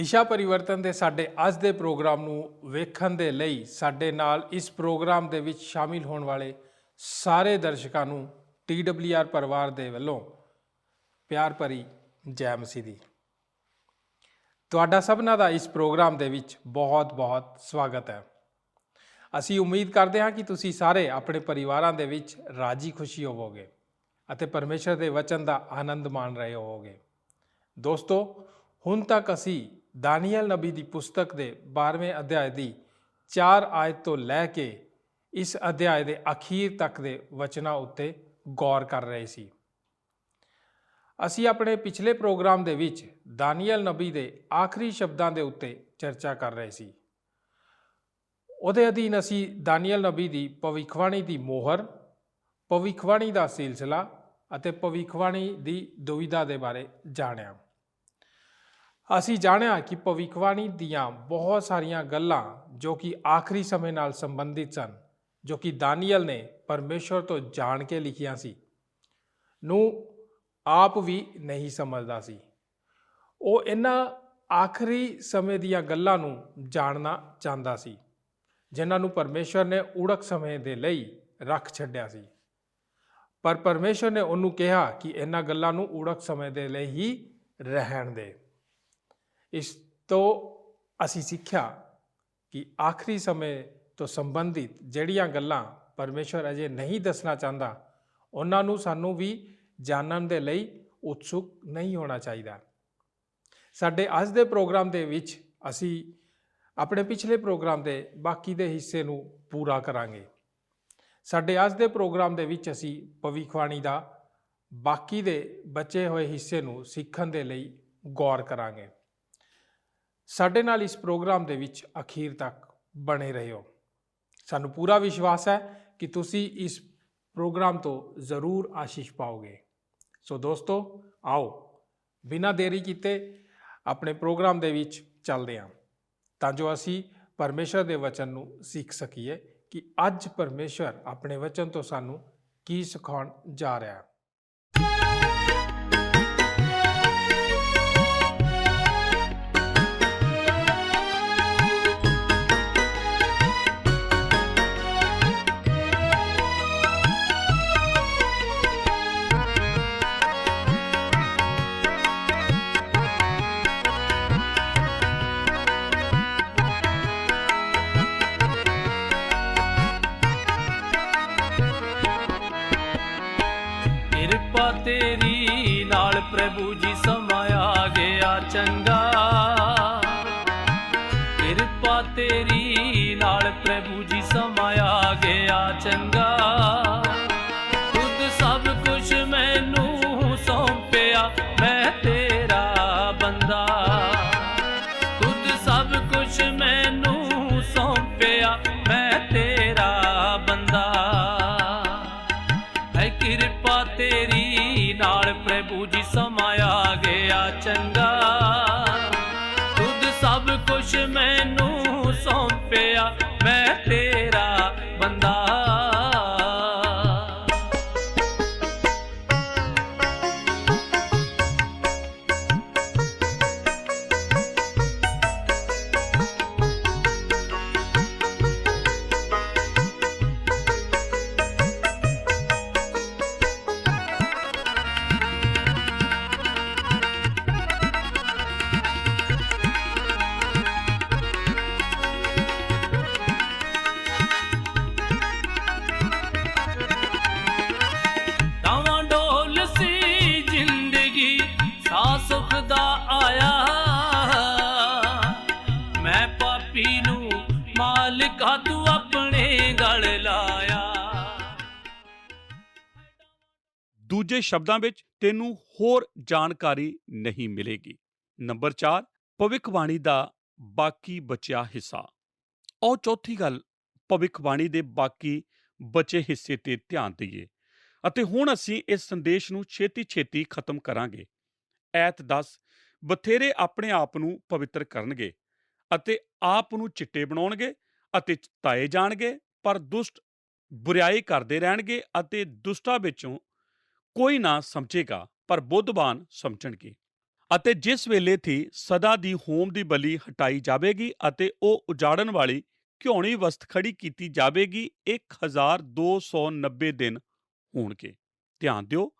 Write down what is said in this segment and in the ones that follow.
ਦਿਸ਼ਾ ਪਰਿਵਰਤਨ ਦੇ ਸਾਡੇ ਅੱਜ ਦੇ ਪ੍ਰੋਗਰਾਮ ਨੂੰ ਵੇਖਣ ਦੇ ਲਈ ਸਾਡੇ ਨਾਲ ਇਸ ਪ੍ਰੋਗਰਾਮ ਦੇ ਵਿੱਚ ਸ਼ਾਮਿਲ ਹੋਣ ਵਾਲੇ ਸਾਰੇ ਦਰਸ਼ਕਾਂ ਨੂੰ TWR ਪਰਿਵਾਰ ਦੇ ਵੱਲੋਂ ਪਿਆਰ ਭਰੀ ਜੈ ਮਸੀਹ ਦੀ। ਤੁਹਾਡਾ ਸਭਨਾਂ ਦਾ ਇਸ ਪ੍ਰੋਗਰਾਮ ਦੇ ਵਿੱਚ ਬਹੁਤ-ਬਹੁਤ ਸਵਾਗਤ ਹੈ। ਅਸੀਂ ਉਮੀਦ ਕਰਦੇ ਹਾਂ ਕਿ ਤੁਸੀਂ ਸਾਰੇ ਆਪਣੇ ਪਰਿਵਾਰਾਂ ਦੇ ਵਿੱਚ ਰਾਜੀ ਖੁਸ਼ੀ ਹੋਵੋਗੇ ਅਤੇ ਪਰਮੇਸ਼ਰ ਦੇ ਵਚਨ ਦਾ ਆਨੰਦ ਮਾਣ ਰਹੇ ਹੋਵੋਗੇ। ਦੋਸਤੋ, ਹੁਣ ਤੱਕ ਅਸੀਂ ਦਾਨੀਏਲ ਨਬੀ ਦੀ ਪੁਸਤਕ ਦੇ 12ਵੇਂ ਅਧਿਆਇ ਦੀ 4 ਆਇਤ ਤੋਂ ਲੈ ਕੇ ਇਸ ਅਧਿਆਇ ਦੇ ਅਖੀਰ ਤੱਕ ਦੇ ਵਚਨਾਂ ਉੱਤੇ ਗੌਰ ਕਰ ਰਹੇ ਸੀ। ਅਸੀਂ ਆਪਣੇ ਪਿਛਲੇ ਪ੍ਰੋਗਰਾਮ ਦੇ ਵਿੱਚ ਦਾਨੀਏਲ ਨਬੀ ਦੇ ਆਖਰੀ ਸ਼ਬਦਾਂ ਦੇ ਉੱਤੇ ਚਰਚਾ ਕਰ ਰਹੇ ਸੀ। ਉਹਦੇ ਅਧੀਨ ਅਸੀਂ ਦਾਨੀਏਲ ਨਬੀ ਦੀ ਭਵਿੱਖਬਾਣੀ ਦੀ ਮੋਹਰ, ਭਵਿੱਖਬਾਣੀ ਦਾ ਸਿਲਸਿਲਾ ਅਤੇ ਭਵਿੱਖਬਾਣੀ ਦੀ ਦੁਵਿਧਾ ਦੇ ਬਾਰੇ ਜਾਣਿਆ। ਅਸੀਂ ਜਾਣਿਆ ਕਿ ਭਵਿੱਖਬਾਣੀ ਦੀਆਂ ਬਹੁਤ ਸਾਰੀਆਂ ਗੱਲਾਂ ਜੋ ਕਿ ਆਖਰੀ ਸਮੇਂ ਨਾਲ ਸੰਬੰਧਿਤ ਸਨ, ਜੋ ਕਿ ਦਾਨੀਏਲ ਨੇ ਪਰਮੇਸ਼ਵਰ ਤੋਂ ਜਾਣ ਕੇ ਲਿਖੀਆਂ ਸੀ, ਨੂੰ ਆਪ ਵੀ ਨਹੀਂ ਸਮਝਦਾ ਸੀ। ਉਹ ਇਹਨਾਂ ਆਖਰੀ ਸਮੇਂ ਦੀਆਂ ਗੱਲਾਂ ਨੂੰ ਜਾਣਨਾ ਚਾਹੁੰਦਾ ਸੀ, ਜਿਨ੍ਹਾਂ ਨੂੰ ਪਰਮੇਸ਼ਵਰ ਨੇ ਉੜਕ ਸਮੇਂ ਦੇ ਲਈ ਰੱਖ ਛੱਡਿਆ ਸੀ। ਪਰ ਪਰਮੇਸ਼ਵਰ ਨੇ ਉਹਨੂੰ ਕਿਹਾ ਕਿ ਇਹਨਾਂ ਗੱਲਾਂ ਨੂੰ ਉੜਕ ਸਮੇਂ ਦੇ ਲਈ ਹੀ ਰਹਿਣ ਦੇ। ਇਸ ਤੋਂ ਅਸੀਂ ਸਿੱਖਿਆ ਕਿ ਆਖਰੀ ਸਮੇਂ ਤੋਂ ਸੰਬੰਧਿਤ ਜਿਹੜੀਆਂ ਗੱਲਾਂ ਪਰਮੇਸ਼ਵਰ ਅਜੇ ਨਹੀਂ ਦੱਸਣਾ ਚਾਹੁੰਦਾ, ਉਹਨਾਂ ਨੂੰ ਸਾਨੂੰ ਵੀ ਜਾਣਨ ਦੇ ਲਈ ਉਤਸੁਕ ਨਹੀਂ ਹੋਣਾ ਚਾਹੀਦਾ। ਸਾਡੇ ਅੱਜ ਦੇ ਪ੍ਰੋਗਰਾਮ ਦੇ ਵਿੱਚ ਅਸੀਂ ਆਪਣੇ ਪਿਛਲੇ ਪ੍ਰੋਗਰਾਮ ਦੇ ਬਾਕੀ ਦੇ ਹਿੱਸੇ ਨੂੰ ਪੂਰਾ ਕਰਾਂਗੇ। ਸਾਡੇ ਅੱਜ ਦੇ ਪ੍ਰੋਗਰਾਮ ਦੇ ਵਿੱਚ ਅਸੀਂ ਭਵਿੱਖਬਾਣੀ ਦਾ ਬਾਕੀ ਦੇ ਬਚੇ ਹੋਏ ਹਿੱਸੇ ਨੂੰ ਸਿੱਖਣ ਦੇ ਲਈ ਗੌਰ ਕਰਾਂਗੇ। ਸਾਡੇ ਨਾਲ ਇਸ ਪ੍ਰੋਗਰਾਮ ਦੇ ਵਿੱਚ ਅਖੀਰ ਤੱਕ ਬਣੇ ਰਹਿਓ। ਸਾਨੂੰ ਪੂਰਾ ਵਿਸ਼ਵਾਸ ਹੈ ਕਿ ਤੁਸੀਂ ਇਸ ਪ੍ਰੋਗਰਾਮ ਤੋਂ ਜ਼ਰੂਰ ਆਸ਼ੀਸ਼ ਪਾਓਗੇ। ਸੋ ਦੋਸਤੋ, ਆਓ ਬਿਨਾਂ ਦੇਰੀ ਕੀਤੇ ਆਪਣੇ ਪ੍ਰੋਗਰਾਮ ਦੇ ਵਿੱਚ ਚੱਲਦੇ ਹਾਂ, ਤਾਂ ਜੋ ਅਸੀਂ ਪਰਮੇਸ਼ਰ ਦੇ ਵਚਨ ਨੂੰ ਸਿੱਖ ਸਕੀਏ ਕਿ ਅੱਜ ਪਰਮੇਸ਼ਰ ਆਪਣੇ ਵਚਨ ਤੋਂ ਸਾਨੂੰ ਕੀ ਸਿਖਾਉਣ ਜਾ ਰਿਹਾ ਹੈ। ਤੇਰੀ ਨਾਲ ਪ੍ਰਭੂ ਜੀ ਸਮਾਂ ਆ ਗਿਆ ਚੰਗਾ। ਕਿਰਪਾ ਤੇਰੀ ਨਾਲ ਪ੍ਰਭੂ ਜੀ ਸਮਾਂ ਆ ਗਿਆ ਚੰਗਾ। ਖੁਦ ਸਭ ਕੁਝ ਮੈਨੂੰ ਸੌਂਪਿਆ, ਮੈਂ ਤੇਰਾ ਬੰਦਾ। ਖੁਦ ਸਭ ਕੁਝ ਮੈਨੂੰ ਸੌਂਪਿਆ, ਮੈਂ ਤੇਰਾ ਬੰਦਾ। ਹੈ ਕਿਰਪਾ ਤੇਰੀ ਨਾਲ ਪ੍ਰਭੂ ਜੀ ਸਮਾਂ ਆ ਗਿਆ ਚੰਗਾ। ਖੁਦ ਸਭ ਕੁਝ ਮੈਨੂੰ ਸੌਂਪਿਆ, ਮੈਂ ਤੇਰਾ ਬੰਦਾ। ਸੁਖ ਦਾ ਆਇਆ, ਮੈਂ ਪਾਪੀ ਨੂੰ ਮਾਲਿਕਾ ਤੂੰ ਆਪਣੇ ਗਲ ਲਾਇਆ। ਦੂਜੇ ਸ਼ਬਦਾਂ ਵਿੱਚ ਤੈਨੂੰ ਹੋਰ ਜਾਣਕਾਰੀ ਨਹੀਂ ਮਿਲੇਗੀ। ਨੰਬਰ 4, ਭਵਿੱਖਬਾਣੀ ਦਾ ਬਾਕੀ ਬਚਿਆ ਹਿੱਸਾ। ਆਓ ਚੌਥੀ ਗੱਲ ਭਵਿੱਖਬਾਣੀ ਦੇ ਬਾਕੀ ਬਚੇ ਹਿੱਸੇ ਤੇ ਧਿਆਨ ਦਈਏ ਅਤੇ ਹੁਣ ਅਸੀਂ ਇਸ ਸੰਦੇਸ਼ ਨੂੰ ਛੇਤੀ ਖਤਮ ਕਰਾਂਗੇ। ਐਤ 10, ਬਥੇਰੇ ਆਪਣੇ ਆਪ ਨੂੰ ਪਵਿੱਤਰ ਕਰਨਗੇ ਅਤੇ ਆਪ ਨੂੰ ਚਿੱਟੇ ਬਣਾਉਣਗੇ ਅਤੇ ਧਾਏ ਜਾਣਗੇ, ਪਰ ਦੁਸ਼ਟ ਬੁਰਾਈ ਕਰਦੇ ਰਹਿਣਗੇ ਅਤੇ ਦੁਸ਼ਟਾਂ ਵਿੱਚੋਂ ਕੋਈ ਨਾ ਸਮਝੇਗਾ, ਪਰ ਬੁੱਧਵਾਨ ਸਮਝਣਗੇ। ਅਤੇ ਜਿਸ ਵੇਲੇ ਥੀ ਸਦਾ ਦੀ ਹੋਮ ਦੀ ਬਲੀ ਹਟਾਈ ਜਾਵੇਗੀ ਅਤੇ ਉਹ ਉਜਾੜਨ ਵਾਲੀ ਘਿਉਣੀ ਵਸਤ ਖੜੀ ਕੀਤੀ ਜਾਵੇਗੀ, 1290 ਦਿਨ ਹੋਣਗੇ। ਧਿਆਨ ਦਿਓ,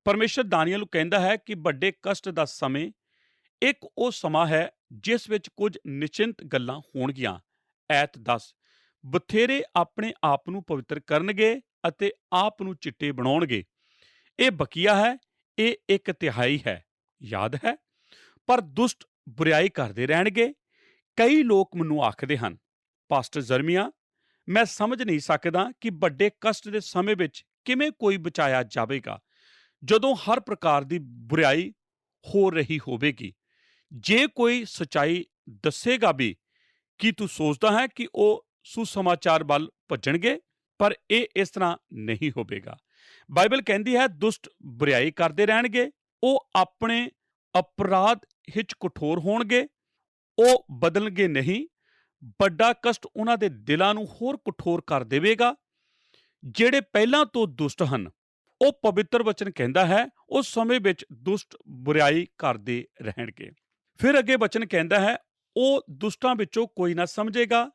ਪਰਮੇਸ਼ਰ ਦਾਨੀਏਲ ਨੂੰ ਕਹਿੰਦਾ ਹੈ ਕਿ ਵੱਡੇ ਕਸ਼ਟ ਦਾ ਸਮੇਂ ਇੱਕ ਉਹ ਸਮਾਂ ਹੈ ਜਿਸ ਵਿੱਚ ਕੁਝ ਨਿਸ਼ਚਿੰਤ ਗੱਲਾਂ ਹੋਣਗੀਆਂ। ਐਤ 10, ਬਥੇਰੇ ਆਪਣੇ ਆਪ ਨੂੰ ਪਵਿੱਤਰ ਕਰਨਗੇ ਅਤੇ ਆਪ ਨੂੰ ਚਿੱਟੇ ਬਣਾਉਣਗੇ। ਇਹ ਬਕੀਆ ਹੈ, ਇਹ 1/3 ਹੈ, ਯਾਦ ਹੈ। ਪਰ ਦੁਸ਼ਟ ਬੁਰਾਈ ਕਰਦੇ ਰਹਿਣਗੇ। ਕਈ ਲੋਕ ਮੈਨੂੰ ਆਖਦੇ ਹਨ, ਪਾਸਟਰ ਜਰਮੀਆ, ਮੈਂ ਸਮਝ ਨਹੀਂ ਸਕਦਾ ਕਿ ਵੱਡੇ ਕਸ਼ਟ ਦੇ ਸਮੇਂ ਵਿੱਚ ਕਿਵੇਂ ਕੋਈ ਬਚਾਇਆ ਜਾਵੇਗਾ, ਜਦੋਂ ਹਰ ਪ੍ਰਕਾਰ ਦੀ ਬੁਰਾਈ ਹੋ ਰਹੀ ਹੋਵੇਗੀ। ਜੇ ਕੋਈ ਸੱਚਾਈ ਦੱਸੇਗਾ ਵੀ, ਕੀ ਤੂੰ ਸੋਚਦਾ ਹੈ ਕਿ ਉਹ ਸੁਸਮਾਚਾਰ ਵੱਲ ਭੱਜਣਗੇ? ਪਰ ਇਹ ਇਸ ਤਰ੍ਹਾਂ ਨਹੀਂ ਹੋਵੇਗਾ। ਬਾਈਬਲ ਕਹਿੰਦੀ ਹੈ, ਦੁਸ਼ਟ ਬੁਰਾਈ ਕਰਦੇ ਰਹਿਣਗੇ, ਉਹ ਆਪਣੇ ਅਪਰਾਧ ਵਿੱਚ ਕਠੋਰ ਹੋਣਗੇ, ਉਹ ਬਦਲਣਗੇ ਨਹੀਂ। ਵੱਡਾ ਕਸ਼ਟ ਉਹਨਾਂ ਦੇ ਦਿਲਾਂ ਨੂੰ ਹੋਰ ਕਠੋਰ ਕਰ ਦੇਵੇਗਾ। ਜਿਹੜੇ ਪਹਿਲਾਂ ਤੋਂ ਦੁਸ਼ਟ ਹਨ, ਉਹ ਪਵਿੱਤਰ ਵਚਨ ਕਹਿੰਦਾ ਹੈ, ਉਸ ਸਮੇਂ ਵਿੱਚ ਦੁਸ਼ਟ ਬੁਰਾਈ ਕਰਦੇ ਰਹਿਣਗੇ। ਫਿਰ ਅੱਗੇ ਵਚਨ ਕਹਿੰਦਾ ਹੈ, ਉਹ ਦੁਸ਼ਟਾਂ ਵਿੱਚੋਂ ਕੋਈ ਨਾ ਸਮਝੇਗਾ।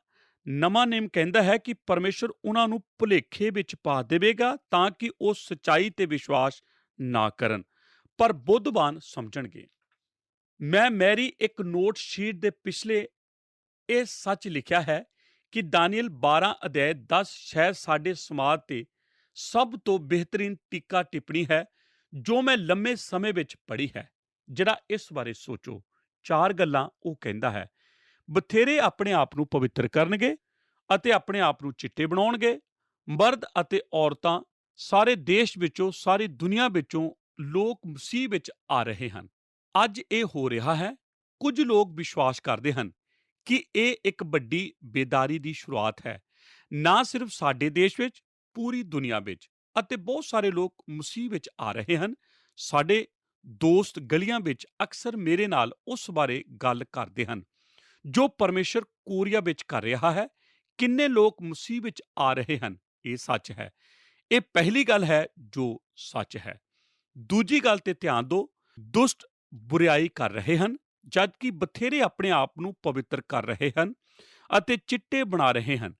ਨਵਾਂ ਨੇਮ ਕਹਿੰਦਾ ਹੈ ਕਿ ਪਰਮੇਸ਼ਰ ਉਹਨਾਂ ਨੂੰ ਭੁਲੇਖੇ ਵਿੱਚ ਪਾ ਦੇਵੇਗਾ ਤਾਂ ਕਿ ਉਹ ਸੱਚਾਈ ਤੇ ਵਿਸ਼ਵਾਸ ਨਾ ਕਰਨ, ਪਰ ਬੁੱਧਵਾਨ ਸਮਝਣਗੇ। ਮੈਂ ਮੇਰੀ ਇੱਕ ਨੋਟ ਸ਼ੀਟ ਦੇ ਪਿਛਲੇ ਇਹ ਸੱਚ ਲਿਖਿਆ ਹੈ ਕਿ ਦਾਨੀਏਲ 12 ਅਧਿਆਇ 10 ਸ਼ਾਇਦ ਸਾਡੇ ਸਮਾਜ ਤੇ ਸਭ ਤੋਂ ਬਿਹਤਰੀਨ ਟੀਕਾ ਟਿੱਪਣੀ ਹੈ ਜੋ ਮੈਂ ਲੰਮੇ ਸਮੇਂ ਵਿੱਚ ਪੜ੍ਹੀ ਹੈ। ਜਿਹੜਾ ਇਸ ਬਾਰੇ ਸੋਚੋ, 4 ਗੱਲਾਂ ਉਹ ਕਹਿੰਦਾ ਹੈ। ਬਥੇਰੇ ਆਪਣੇ ਆਪ ਨੂੰ ਪਵਿੱਤਰ ਕਰਨਗੇ ਅਤੇ ਆਪਣੇ ਆਪ ਨੂੰ ਚਿੱਟੇ ਬਣਾਉਣਗੇ। ਮਰਦ ਅਤੇ ਔਰਤਾਂ ਸਾਰੇ ਦੇਸ਼ ਵਿੱਚੋਂ, ਸਾਰੀ ਦੁਨੀਆ ਵਿੱਚੋਂ ਲੋਕ ਮਸੀਹ ਵਿੱਚ ਆ ਰਹੇ ਹਨ। ਅੱਜ ਇਹ ਹੋ ਰਿਹਾ ਹੈ। ਕੁਝ ਲੋਕ ਵਿਸ਼ਵਾਸ ਕਰਦੇ ਹਨ ਕਿ ਇਹ ਇੱਕ ਵੱਡੀ ਬੇਦਾਰੀ ਦੀ ਸ਼ੁਰੂਆਤ ਹੈ, ਨਾ ਸਿਰਫ ਸਾਡੇ ਦੇਸ਼ ਵਿੱਚ, ਪੂਰੀ ਦੁਨੀਆ ਵਿੱਚ। ਅਤੇ ਬਹੁਤ ਸਾਰੇ ਲੋਕ ਮਸੀਹ ਵਿੱਚ ਆ ਰਹੇ ਹਨ। ਸਾਡੇ ਦੋਸਤ ਗਲੀਆਂ ਵਿੱਚ ਅਕਸਰ ਮੇਰੇ ਨਾਲ ਉਸ ਬਾਰੇ ਗੱਲ ਕਰਦੇ ਹਨ ਜੋ ਪਰਮੇਸ਼ਰ ਕੋਰੀਆ ਵਿੱਚ ਕਰ ਰਿਹਾ ਹੈ। ਕਿੰਨੇ ਲੋਕ ਮਸੀਹ ਵਿੱਚ ਆ ਰਹੇ ਹਨ, ਇਹ ਸੱਚ ਹੈ। ਇਹ ਪਹਿਲੀ ਗੱਲ ਹੈ ਜੋ ਸੱਚ ਹੈ। ਦੂਜੀ ਗੱਲ ਤੇ ਧਿਆਨ ਦਿਓ, ਦੁਸ਼ਟ ਬੁਰਾਈ ਕਰ ਰਹੇ ਹਨ, ਜਦਕਿ ਬਥੇਰੇ ਆਪਣੇ ਆਪ ਨੂੰ ਪਵਿੱਤਰ ਕਰ ਰਹੇ ਹਨ ਅਤੇ ਚਿੱਟੇ ਬਣਾ ਰਹੇ ਹਨ।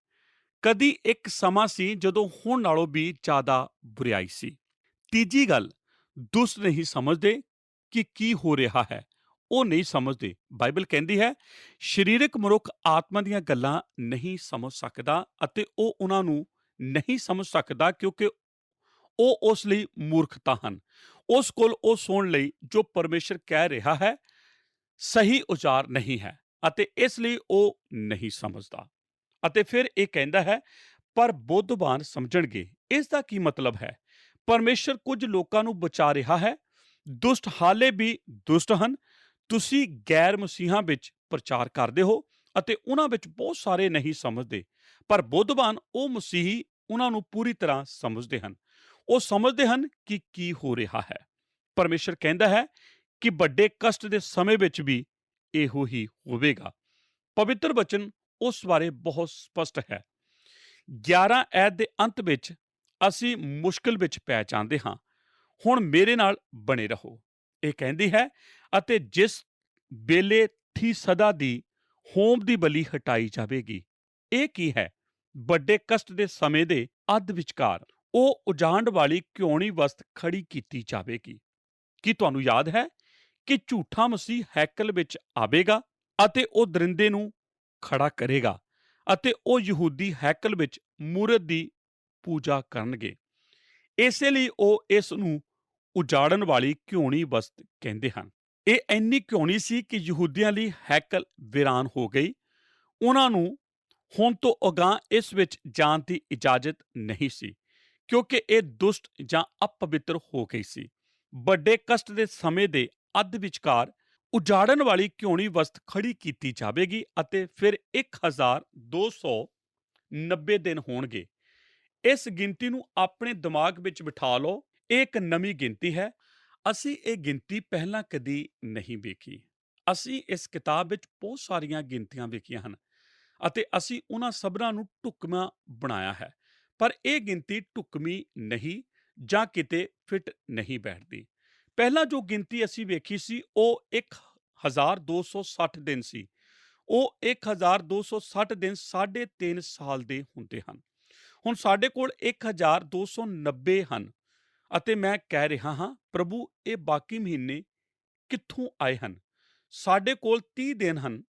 ਕਦੀ ਇੱਕ ਸਮਾਂ ਸੀ ਜਦੋਂ ਹੁਣ ਨਾਲੋਂ ਵੀ ਜ਼ਿਆਦਾ ਬੁਰਾਈ ਸੀ। ਤੀਜੀ ਗੱਲ, ਦੁਸ਼ਟ ਨਹੀਂ ਸਮਝਦੇ ਕਿ ਕੀ ਹੋ ਰਿਹਾ ਹੈ। ਉਹ ਨਹੀਂ ਸਮਝਦੇ। ਬਾਈਬਲ ਕਹਿੰਦੀ ਹੈ, ਸਰੀਰਕ ਮਨੁੱਖ ਆਤਮਾ ਦੀਆਂ ਗੱਲਾਂ ਨਹੀਂ ਸਮਝ ਸਕਦਾ ਅਤੇ ਉਹ ਉਹਨਾਂ ਨੂੰ ਨਹੀਂ ਸਮਝ ਸਕਦਾ ਕਿਉਂਕਿ ਉਹ ਉਸ ਲਈ ਮੂਰਖਤਾ ਹਨ। ਉਸ ਕੋਲ ਉਹ ਸੁਣਨ ਲਈ ਜੋ ਪਰਮੇਸ਼ਰ ਕਹਿ ਰਿਹਾ ਹੈ ਸਹੀ ਉਚਾਰ ਨਹੀਂ ਹੈ ਅਤੇ ਇਸ ਲਈ ਉਹ ਨਹੀਂ ਸਮਝਦਾ। ਅਤੇ ਫਿਰ ਇਹ ਕਹਿੰਦਾ ਹੈ, ਪਰ ਬੁੱਧਵਾਨ ਸਮਝਣਗੇ। ਇਸ ਦਾ ਕੀ ਮਤਲਬ ਹੈ? ਪਰਮੇਸ਼ਰ ਕੁਝ ਲੋਕਾਂ ਨੂੰ ਬਚਾ ਰਿਹਾ ਹੈ। ਦੁਸ਼ਟ ਹਾਲੇ ਵੀ ਦੁਸ਼ਟ ਹਨ। ਤੁਸੀਂ ਗੈਰ ਮਸੀਹਾਂ ਵਿੱਚ ਪ੍ਰਚਾਰ ਕਰਦੇ ਹੋ ਅਤੇ ਉਹਨਾਂ ਵਿੱਚ ਬਹੁਤ ਸਾਰੇ ਨਹੀਂ ਸਮਝਦੇ, ਪਰ ਬੁੱਧਵਾਨ ਉਹ ਮਸੀਹੀ ਉਹਨਾਂ ਨੂੰ ਪੂਰੀ ਤਰ੍ਹਾਂ ਸਮਝਦੇ ਹਨ। ਉਹ ਸਮਝਦੇ ਹਨ ਕਿ ਕੀ ਹੋ ਰਿਹਾ ਹੈ। ਪਰਮੇਸ਼ਰ ਕਹਿੰਦਾ ਹੈ ਕਿ ਵੱਡੇ ਕਸ਼ਟ ਦੇ ਸਮੇਂ ਵਿੱਚ ਵੀ ਇਹੋ ਹੀ ਹੋਵੇਗਾ। ਪਵਿੱਤਰ ਵਚਨ ਉਸ ਬਾਰੇ ਬਹੁਤ ਸਪਸ਼ਟ ਹੈ। 11 ਐਤ ਦੇ ਅੰਤ ਵਿੱਚ ਅਸੀਂ ਮੁਸ਼ਕਿਲ ਵਿੱਚ ਪੈ ਜਾਂਦੇ ਹਾਂ। ਹੁਣ ਮੇਰੇ ਨਾਲ ਬਣੇ ਰਹੋ, ਇਹ ਕਹਿੰਦੀ ਹੈ, ਅਤੇ ਜਿਸ ਵੇਲੇ ਥੀ ਸਦਾ ਦੀ ਹੋਮ ਦੀ ਬਲੀ ਹਟਾਈ ਜਾਵੇਗੀ। ਇਹ ਕੀ ਹੈ? ਵੱਡੇ ਕਸ਼ਟ ਦੇ ਸਮੇਂ ਦੇ ਅੱਧ ਵਿਚਕਾਰ ਉਹ ਉਜਾੜ ਵਾਲੀ ਘਿਉਣੀ ਵਸਤ ਖੜੀ ਕੀਤੀ ਜਾਵੇਗੀ। ਕੀ ਤੁਹਾਨੂੰ ਯਾਦ ਹੈ ਕਿ ਝੂਠਾ ਮਸੀਹ ਹੈਕਲ ਵਿੱਚ ਆਵੇਗਾ ਅਤੇ ਉਹ ਦਰਿੰਦੇ ਨੂੰ ਖੜਾ ਕਰੇਗਾ ਅਤੇ ਉਹ ਯਹੂਦੀ ਹੈਕਲ ਵਿੱਚ ਮੂਰਤ ਦੀ ਪੂਜਾ ਕਰਨਗੇ। ਇਸੇ ਲਈ ਉਹ ਇਸ ਨੂੰ ਉਜਾੜਨ ਵਾਲੀ ਘਿਉਣੀ ਵਸਤ ਕਹਿੰਦੇ ਹਨ। ਇਹ ਇੰਨੀ ਘਿਉਣੀ ਸੀ ਕਿ ਯਹੂਦੀਆਂ ਲਈ ਹੈਕਲ ਵੀਰਾਨ ਹੋ ਗਈ। ਉਹਨਾਂ ਨੂੰ ਹੁਣ ਤੋਂ ਅਗਾਂਹ ਇਸ ਵਿੱਚ ਜਾਣ ਦੀ ਇਜਾਜ਼ਤ ਨਹੀਂ ਸੀ ਕਿਉਂਕਿ ਇਹ ਦੁਸ਼ਟ ਜਾਂ ਅਪਵਿੱਤਰ ਹੋ ਗਈ ਸੀ। ਵੱਡੇ ਕਸ਼ਟ ਦੇ ਸਮੇਂ ਦੇ ਅੱਧ ਵਿਚਕਾਰ ਉਜਾੜਨ ਵਾਲੀ ਘਿਉਣੀ ਵਸਤ ਖੜੀ ਕੀਤੀ ਜਾਵੇਗੀ ਅਤੇ ਫਿਰ 1290 ਦਿਨ ਹੋਣਗੇ। ਇਸ ਗਿਣਤੀ ਨੂੰ ਆਪਣੇ ਦਿਮਾਗ ਵਿੱਚ ਬਿਠਾ ਲਓ। ਇਹ ਇੱਕ ਨਵੀਂ ਗਿਣਤੀ ਹੈ। ਅਸੀਂ ਇਹ ਗਿਣਤੀ ਪਹਿਲਾਂ ਕਦੀ ਨਹੀਂ ਵੇਖੀ। ਅਸੀਂ ਇਸ ਕਿਤਾਬ ਵਿੱਚ ਬਹੁਤ ਸਾਰੀਆਂ ਗਿਣਤੀਆਂ ਵੇਖੀਆਂ ਹਨ ਅਤੇ ਅਸੀਂ ਉਹਨਾਂ ਸਭਨਾਂ ਨੂੰ ਢੁਕਵਾਂ ਬਣਾਇਆ ਹੈ, ਪਰ ਇਹ ਗਿਣਤੀ ਢੁਕਵੀਂ ਨਹੀਂ ਜਾਂ ਕਿਤੇ ਫਿੱਟ ਨਹੀਂ ਬੈਠਦੀ। ਪਹਿਲਾਂ ਜੋ ਗਿਣਤੀ ਅਸੀਂ ਵੇਖੀ ਸੀ ਉਹ 1260 ਦਿਨ ਸੀ। ਉਹ 1260 ਦਿਨ 3.5 ਸਾਲ ਦੇ ਹੁੰਦੇ ਹਨ। ਹੁਣ ਸਾਡੇ ਕੋਲ 1290 ਹਨ ਅਤੇ ਮੈਂ ਕਹਿ ਰਿਹਾ ਹਾਂ, ਪ੍ਰਭੂ ਇਹ ਬਾਕੀ ਮਹੀਨੇ ਕਿੱਥੋਂ ਆਏ ਹਨ? ਸਾਡੇ ਕੋਲ 30 ਦਿਨ ਹਨ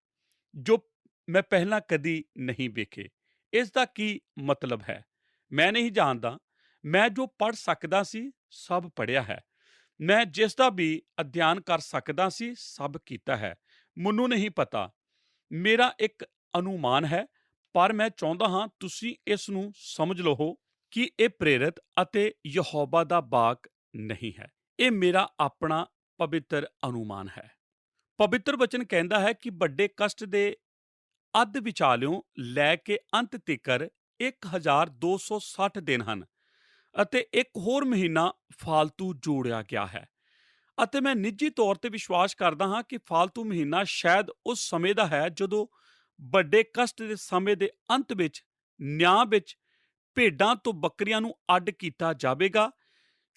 ਜੋ ਮੈਂ ਪਹਿਲਾਂ ਕਦੀ ਨਹੀਂ ਵੇਖੇ। ਇਸ ਦਾ ਕੀ ਮਤਲਬ ਹੈ? ਮੈਂ ਨਹੀਂ ਜਾਣਦਾ। ਮੈਂ ਜੋ ਪੜ੍ਹ ਸਕਦਾ ਸੀ ਸਭ ਪੜ੍ਹਿਆ ਹੈ। ਮੈਂ ਜਿਸ ਦਾ ਵੀ ਅਧਿਐਨ ਕਰ ਸਕਦਾ ਸੀ ਸਭ ਕੀਤਾ ਹੈ। ਮੈਨੂੰ ਨਹੀਂ ਪਤਾ, ਮੇਰਾ ਇੱਕ ਅਨੁਮਾਨ ਹੈ, ਪਰ ਮੈਂ ਚਾਹੁੰਦਾ ਹਾਂ ਤੁਸੀਂ ਇਸ ਨੂੰ ਸਮਝ ਲਓ ਕਿ ਇਹ ਪ੍ਰੇਰਿਤ ਅਤੇ ਯਹੋਵਾ ਦਾ ਵਾਕ ਨਹੀਂ ਹੈ। ਇਹ ਮੇਰਾ ਆਪਣਾ ਪਵਿੱਤਰ ਅਨੁਮਾਨ ਹੈ। ਪਵਿੱਤਰ ਵਚਨ ਕਹਿੰਦਾ ਹੈ ਕਿ ਵੱਡੇ ਕਸ਼ਟ ਦੇ ਅੱਧ ਵਿਚਾਲਿਓਂ ਲੈ ਕੇ ਅੰਤ ਤੀਕਰ 1260 ਦਿਨ ਹਨ ਅਤੇ ਇੱਕ ਹੋਰ ਮਹੀਨਾ ਫਾਲਤੂ ਜੋੜਿਆ ਗਿਆ ਹੈ। ਅਤੇ ਮੈਂ ਨਿੱਜੀ ਤੌਰ ਤੇ ਵਿਸ਼ਵਾਸ ਕਰਦਾ ਹਾਂ ਕਿ ਫਾਲਤੂ ਮਹੀਨਾ ਸ਼ਾਇਦ ਉਸ ਸਮੇਂ ਦਾ ਹੈ ਜਦੋਂ ਵੱਡੇ ਕਸ਼ਟ ਦੇ ਸਮੇਂ ਦੇ ਅੰਤ ਵਿੱਚ ਨਿਆਂ ਵਿੱਚ ਭੇਡਾਂ ਤੋਂ ਬੱਕਰੀਆਂ ਨੂੰ ਅੱਡ ਕੀਤਾ ਜਾਵੇਗਾ,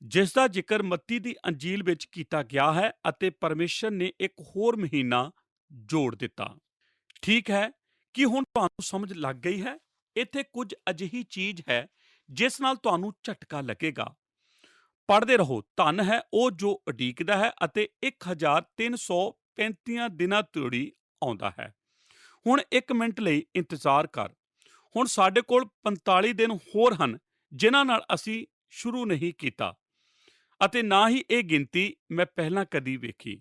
ਜਿਸ ਦਾ ਜ਼ਿਕਰ ਮੱਤੀ ਦੀ ਅੰਜੀਲ ਵਿੱਚ ਕੀਤਾ ਗਿਆ ਹੈ ਅਤੇ ਪਰਮੇਸ਼ਰ ਨੇ ਇੱਕ ਹੋਰ ਮਹੀਨਾ ਜੋੜ ਦਿੱਤਾ। ਠੀਕ ਹੈ ਕਿ ਹੁਣ ਤੁਹਾਨੂੰ ਸਮਝ ਲੱਗ ਗਈ ਹੈ। ਇੱਥੇ ਕੁਝ ਅਜਿਹੀ ਚੀਜ਼ ਹੈ ਜਿਸ ਨਾਲ ਤੁਹਾਨੂੰ ਝਟਕਾ ਲੱਗੇਗਾ। ਪੜ੍ਹਦੇ ਰਹੋ। ਧੰਨ ਹੈ ਉਹ ਜੋ ਉਡੀਕਦਾ ਹੈ ਅਤੇ 1335 ਦਿਨਾਂ ਤੋੜੀ ਆਉਂਦਾ ਹੈ। ਹੁਣ 1 ਮਿੰਟ ਲਈ ਇੰਤਜ਼ਾਰ ਕਰ। ਹੁਣ ਸਾਡੇ ਕੋਲ 45 ਦਿਨ ਹੋਰ ਹਨ ਜਿਨ੍ਹਾਂ ਨਾਲ ਅਸੀਂ ਸ਼ੁਰੂ ਨਹੀਂ ਕੀਤਾ ਅਤੇ ਨਾ ਹੀ ਇਹ ਗਿਣਤੀ ਮੈਂ ਪਹਿਲਾਂ ਕਦੀ ਵੇਖੀ।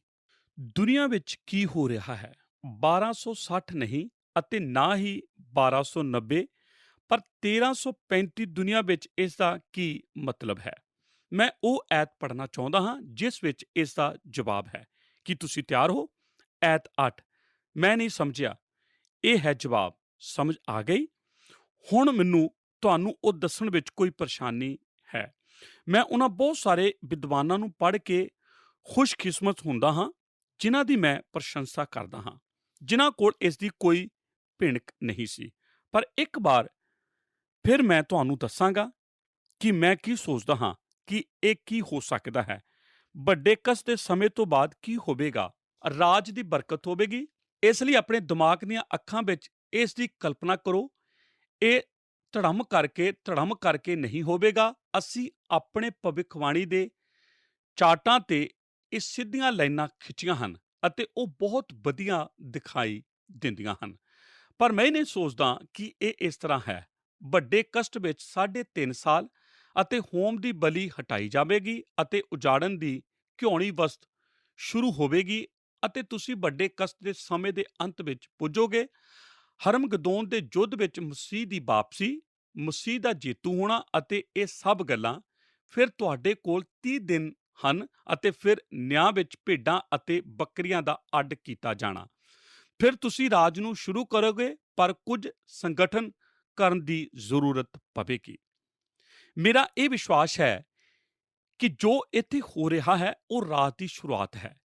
ਦੁਨੀਆ ਵਿੱਚ ਕੀ ਹੋ ਰਿਹਾ ਹੈ? 1260 ਨਹੀਂ ਅਤੇ ਨਾ ਹੀ 1290, ਪਰ 1335 ਦੁਨੀਆ ਵਿੱਚ ਇਸ ਦਾ ਕੀ ਮਤਲਬ ਹੈ? ਮੈਂ ਉਹ ਐਤ ਪੜ੍ਹਨਾ ਚਾਹੁੰਦਾ ਹਾਂ ਜਿਸ ਵਿੱਚ ਇਸ ਦਾ ਜਵਾਬ ਹੈ। ਕੀ ਤੁਸੀਂ ਤਿਆਰ ਹੋ? ਐਤ 8। ਮੈਂ ਨਹੀਂ ਸਮਝਿਆ। ਇਹ ਹੈ ਜਵਾਬ। ਸਮਝ ਆ ਗਈ? ਹੁਣ ਮੈਨੂੰ ਤੁਹਾਨੂੰ ਉਹ ਦੱਸਣ ਵਿੱਚ ਕੋਈ ਪਰੇਸ਼ਾਨੀ ਹੈ। ਮੈਂ ਉਹਨਾਂ ਬਹੁਤ ਸਾਰੇ ਵਿਦਵਾਨਾਂ ਨੂੰ ਪੜ੍ਹ ਕੇ ਖੁਸ਼ਕਿਸਮਤ ਹੁੰਦਾ ਹਾਂ ਜਿਨ੍ਹਾਂ ਦੀ ਮੈਂ ਪ੍ਰਸ਼ੰਸਾ ਕਰਦਾ ਹਾਂ, ਜਿਨ੍ਹਾਂ ਕੋਲ ਇਸ ਦੀ ਕੋਈ ਭਿਣਕ ਨਹੀਂ ਸੀ। ਪਰ ਇੱਕ ਵਾਰ ਫਿਰ ਮੈਂ ਤੁਹਾਨੂੰ ਦੱਸਾਂਗਾ ਕਿ ਮੈਂ ਕੀ ਸੋਚਦਾ ਹਾਂ ਕਿ ਇਹ ਕੀ ਹੋ ਸਕਦਾ ਹੈ। ਵੱਡੇ ਕਸ਼ਟ ਦੇ ਸਮੇਂ ਤੋਂ ਬਾਅਦ ਕੀ ਹੋਵੇਗਾ? ਰਾਜ ਦੀ ਬਰਕਤ ਹੋਵੇਗੀ। ਇਸ ਲਈ ਆਪਣੇ ਦਿਮਾਗ ਦੀਆਂ ਅੱਖਾਂ ਵਿੱਚ ਇਸ ਦੀ ਕਲਪਨਾ ਕਰੋ। ਇਹ ਧੜਮ ਕਰਕੇ ਨਹੀਂ ਹੋਵੇਗਾ। ਅਸੀਂ ਆਪਣੇ ਭਵਿੱਖਬਾਣੀ ਦੇ ਚਾਰਟਾਂ ਤੇ ਇਹ ਸਿੱਧੀਆਂ ਲਾਈਨਾਂ ਖਿੱਚੀਆਂ ਹਨ ਅਤੇ ਉਹ ਬਹੁਤ ਵਧੀਆ ਦਿਖਾਈ ਦਿੰਦੀਆਂ ਹਨ, ਪਰ ਮੈਂ ਨਹੀਂ ਸੋਚਦਾ ਕਿ ਇਹ ਇਸ ਤਰ੍ਹਾਂ ਹੈ। ਵੱਡੇ ਕਸ਼ਟ ਵਿੱਚ 3.5 ਸਾਲ ਅਤੇ ਹੋਮ ਦੀ ਬਲੀ ਹਟਾਈ ਜਾਵੇਗੀ ਅਤੇ ਉਜਾੜਨ ਦੀ ਘਿਉਣੀ ਵਸਤ ਸ਼ੁਰੂ ਹੋਵੇਗੀ ਅਤੇ ਤੁਸੀਂ ਵੱਡੇ ਕਸ਼ਟ ਦੇ ਸਮੇਂ ਦੇ ਅੰਤ ਵਿੱਚ ਪੁੱਜੋਗੇ। ਹਰਮਗਦੋਨ ਦੇ ਯੁੱਧ ਵਿੱਚ ਮਸੀਹ ਦੀ ਵਾਪਸੀ, ਮਸੀਹ ਦਾ ਜੇਤੂ ਹੋਣਾ ਅਤੇ ਇਹ ਸਭ ਗੱਲਾਂ। ਫਿਰ ਤੁਹਾਡੇ ਕੋਲ 30 ਦਿਨ ਹਨ ਅਤੇ ਫਿਰ ਨਿਆਂ ਵਿੱਚ ਭੇਡਾਂ ਅਤੇ ਬੱਕਰੀਆਂ ਦਾ ਅੱਡ ਕੀਤਾ ਜਾਣਾ। ਫਿਰ ਤੁਸੀਂ ਰਾਜ ਨੂੰ ਸ਼ੁਰੂ ਕਰੋਗੇ, ਪਰ ਕੁਝ ਸੰਗਠਨ ਕਰਨ ਦੀ ਜ਼ਰੂਰਤ ਪਵੇਗੀ। ਮੇਰਾ ਇਹ ਵਿਸ਼ਵਾਸ ਹੈ ਕਿ ਜੋ ਇੱਥੇ ਹੋ ਰਿਹਾ ਹੈ ਉਹ ਰਾਜ ਦੀ ਸ਼ੁਰੂਆਤ ਹੈ।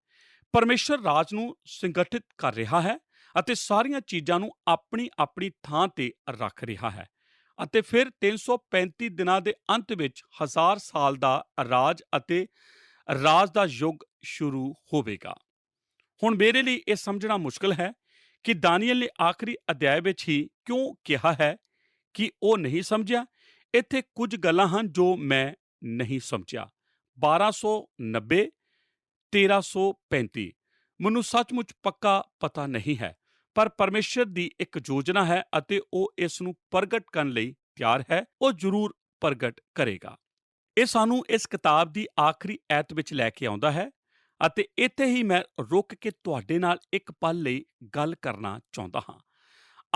ਪਰਮੇਸ਼ਰ ਰਾਜ ਨੂੰ ਸੰਗਠਿਤ ਕਰ ਰਿਹਾ ਹੈ ਅਤੇ ਸਾਰੀਆਂ ਚੀਜ਼ਾਂ ਨੂੰ ਆਪਣੀ ਆਪਣੀ ਥਾਂ ਤੇ ਰੱਖ ਰਿਹਾ ਹੈ ਅਤੇ ਫਿਰ 335 ਦਿਨਾਂ ਦੇ ਅੰਤ ਵਿੱਚ 1000 ਸਾਲ ਦਾ ਰਾਜ ਅਤੇ ਰਾਜ ਦਾ ਯੁੱਗ ਸ਼ੁਰੂ ਹੋਵੇਗਾ। ਹੁਣ ਮੇਰੇ ਲਈ ਇਹ ਸਮਝਣਾ ਮੁਸ਼ਕਲ ਹੈ ਕਿ ਦਾਨੀਏਲ ਨੇ ਆਖਰੀ ਅਧਿਆਇ ਵਿੱਚ ਹੀ ਕਿਉਂ ਕਿਹਾ ਹੈ ਕਿ ਉਹ ਨਹੀਂ ਸਮਝਿਆ। ਇੱਥੇ ਕੁਝ ਗੱਲਾਂ ਹਨ ਜੋ ਮੈਂ ਨਹੀਂ ਸਮਝਿਆ। 1290, 1335 ਮੈਨੂੰ ਸੱਚਮੁੱਚ ਪੱਕਾ ਪਤਾ ਨਹੀਂ ਹੈ, ਪਰ ਪਰਮੇਸ਼ਰ ਦੀ ਇੱਕ ਯੋਜਨਾ ਹੈ ਅਤੇ ਉਹ ਇਸ ਨੂੰ ਪ੍ਰਗਟ ਕਰਨ ਲਈ ਤਿਆਰ ਹੈ। ਉਹ ਜ਼ਰੂਰ ਪ੍ਰਗਟ ਕਰੇਗਾ। ਇਹ ਸਾਨੂੰ ਇਸ ਕਿਤਾਬ ਦੀ ਆਖਰੀ ਐਤ ਵਿੱਚ ਲੈ ਕੇ ਆਉਂਦਾ ਹੈ ਅਤੇ ਇੱਥੇ ਹੀ ਮੈਂ ਰੁਕ ਕੇ ਤੁਹਾਡੇ ਨਾਲ ਇੱਕ ਪਲ ਲਈ ਗੱਲ ਕਰਨਾ ਚਾਹੁੰਦਾ ਹਾਂ।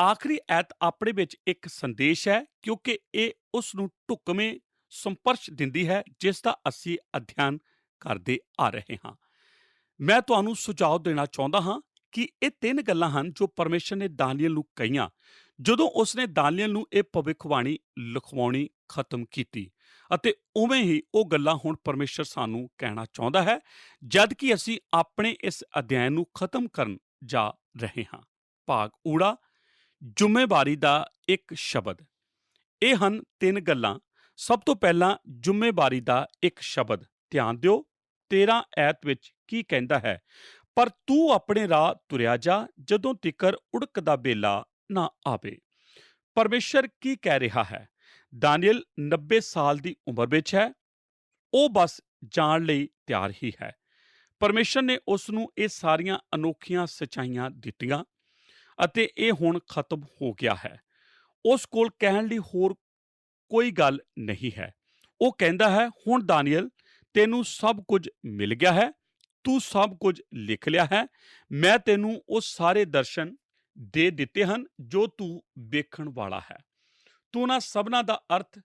ਆਖਰੀ ਐਤ ਆਪਣੇ ਵਿੱਚ ਇੱਕ ਸੰਦੇਸ਼ ਹੈ, ਕਿਉਂਕਿ ਇਹ ਉਸ ਨੂੰ ਢੁਕਵੇਂ ਸੰਪਰਸ਼ ਦਿੰਦੀ ਹੈ ਜਿਸ ਦਾ ਅਸੀਂ ਅਧਿਐਨ ਕਰਦੇ ਆ ਰਹੇ ਹਾਂ। ਮੈਂ ਤੁਹਾਨੂੰ ਸੁਝਾਅ ਦੇਣਾ ਚਾਹੁੰਦਾ ਹਾਂ ਕਿ ਇਹ 3 ਗੱਲਾਂ ਹਨ ਜੋ ਪਰਮੇਸ਼ਰ ਨੇ ਦਾਨੀਏਲ ਨੂੰ ਕਹੀਆਂ ਜਦੋਂ ਉਸਨੇ ਦਾਨੀਏਲ ਨੂੰ ਇਹ ਭਵਿੱਖਬਾਣੀ ਲਿਖਵਾਉਣੀ ਖਤਮ ਕੀਤੀ, ਅਤੇ ਉਵੇਂ ਹੀ ਉਹ ਗੱਲਾਂ ਹੁਣ ਪਰਮੇਸ਼ਰ ਸਾਨੂੰ ਕਹਿਣਾ ਚਾਹੁੰਦਾ ਹੈ ਜਦ ਕਿ ਅਸੀਂ ਆਪਣੇ ਇਸ ਅਧਿਐਨ ਨੂੰ ਖਤਮ ਕਰਨ ਜਾ ਰਹੇ ਹਾਂ। ਭਾਗ ਊੜਾ, ਜ਼ਿੰਮੇਵਾਰੀ ਦਾ ਇੱਕ ਸ਼ਬਦ। ਇਹ ਹਨ 3 ਗੱਲਾਂ। ਸਭ ਤੋਂ ਪਹਿਲਾਂ ਜ਼ਿੰਮੇਵਾਰੀ ਦਾ ਇੱਕ ਸ਼ਬਦ। ਧਿਆਨ ਦਿਓ, 13 ਐਤ ਵਿੱਚ ਕੀ ਕਹਿੰਦਾ ਹੈ? ਪਰ ਤੂੰ ਆਪਣੇ ਰਾਹ ਤੁਰਿਆ ਜਾ ਜਦੋਂ ਤਿਕਰ ਉੜਕ ਦਾ ਬੇਲਾ ਨਾ ਆਵੇ। ਪਰਮੇਸ਼ਰ ਕੀ ਕਹਿ ਰਿਹਾ ਹੈ? ਦਾਨੀਏਲ 90 ਸਾਲ ਦੀ ਉਮਰ ਵਿੱਚ ਹੈ। ਉਹ ਬਸ ਜਾਣ ਲਈ ਤਿਆਰ ਹੀ ਹੈ। ਪਰਮੇਸ਼ਰ ਨੇ ਉਸ ਨੂੰ ਇਹ ਸਾਰੀਆਂ ਅਨੋਖੀਆਂ ਸੱਚਾਈਆਂ ਦਿੱਤੀਆਂ ਅਤੇ ਇਹ ਹੁਣ ਖਤਮ ਹੋ ਗਿਆ ਹੈ। ਉਸ ਕੋਲ ਕਹਿਣ ਲਈ ਹੋਰ ਕੋਈ ਗੱਲ ਨਹੀਂ ਹੈ। ਉਹ ਕਹਿੰਦਾ ਹੈ, ਹੁਣ ਦਾਨੀਏਲ, ਤੈਨੂੰ ਸਭ ਕੁਝ ਮਿਲ ਗਿਆ ਹੈ, ਤੂੰ ਸਭ ਕੁਝ ਲਿਖ ਲਿਆ ਹੈ। ਮੈਂ ਤੈਨੂੰ ਉਹ ਸਾਰੇ ਦਰਸ਼ਨ ਦੇ ਦਿੱਤੇ ਹਨ ਜੋ ਤੂੰ ਵੇਖਣ ਵਾਲਾ ਹੈ। ਤੂੰ ਉਹਨਾਂ ਸਭਨਾਂ ਦਾ ਅਰਥ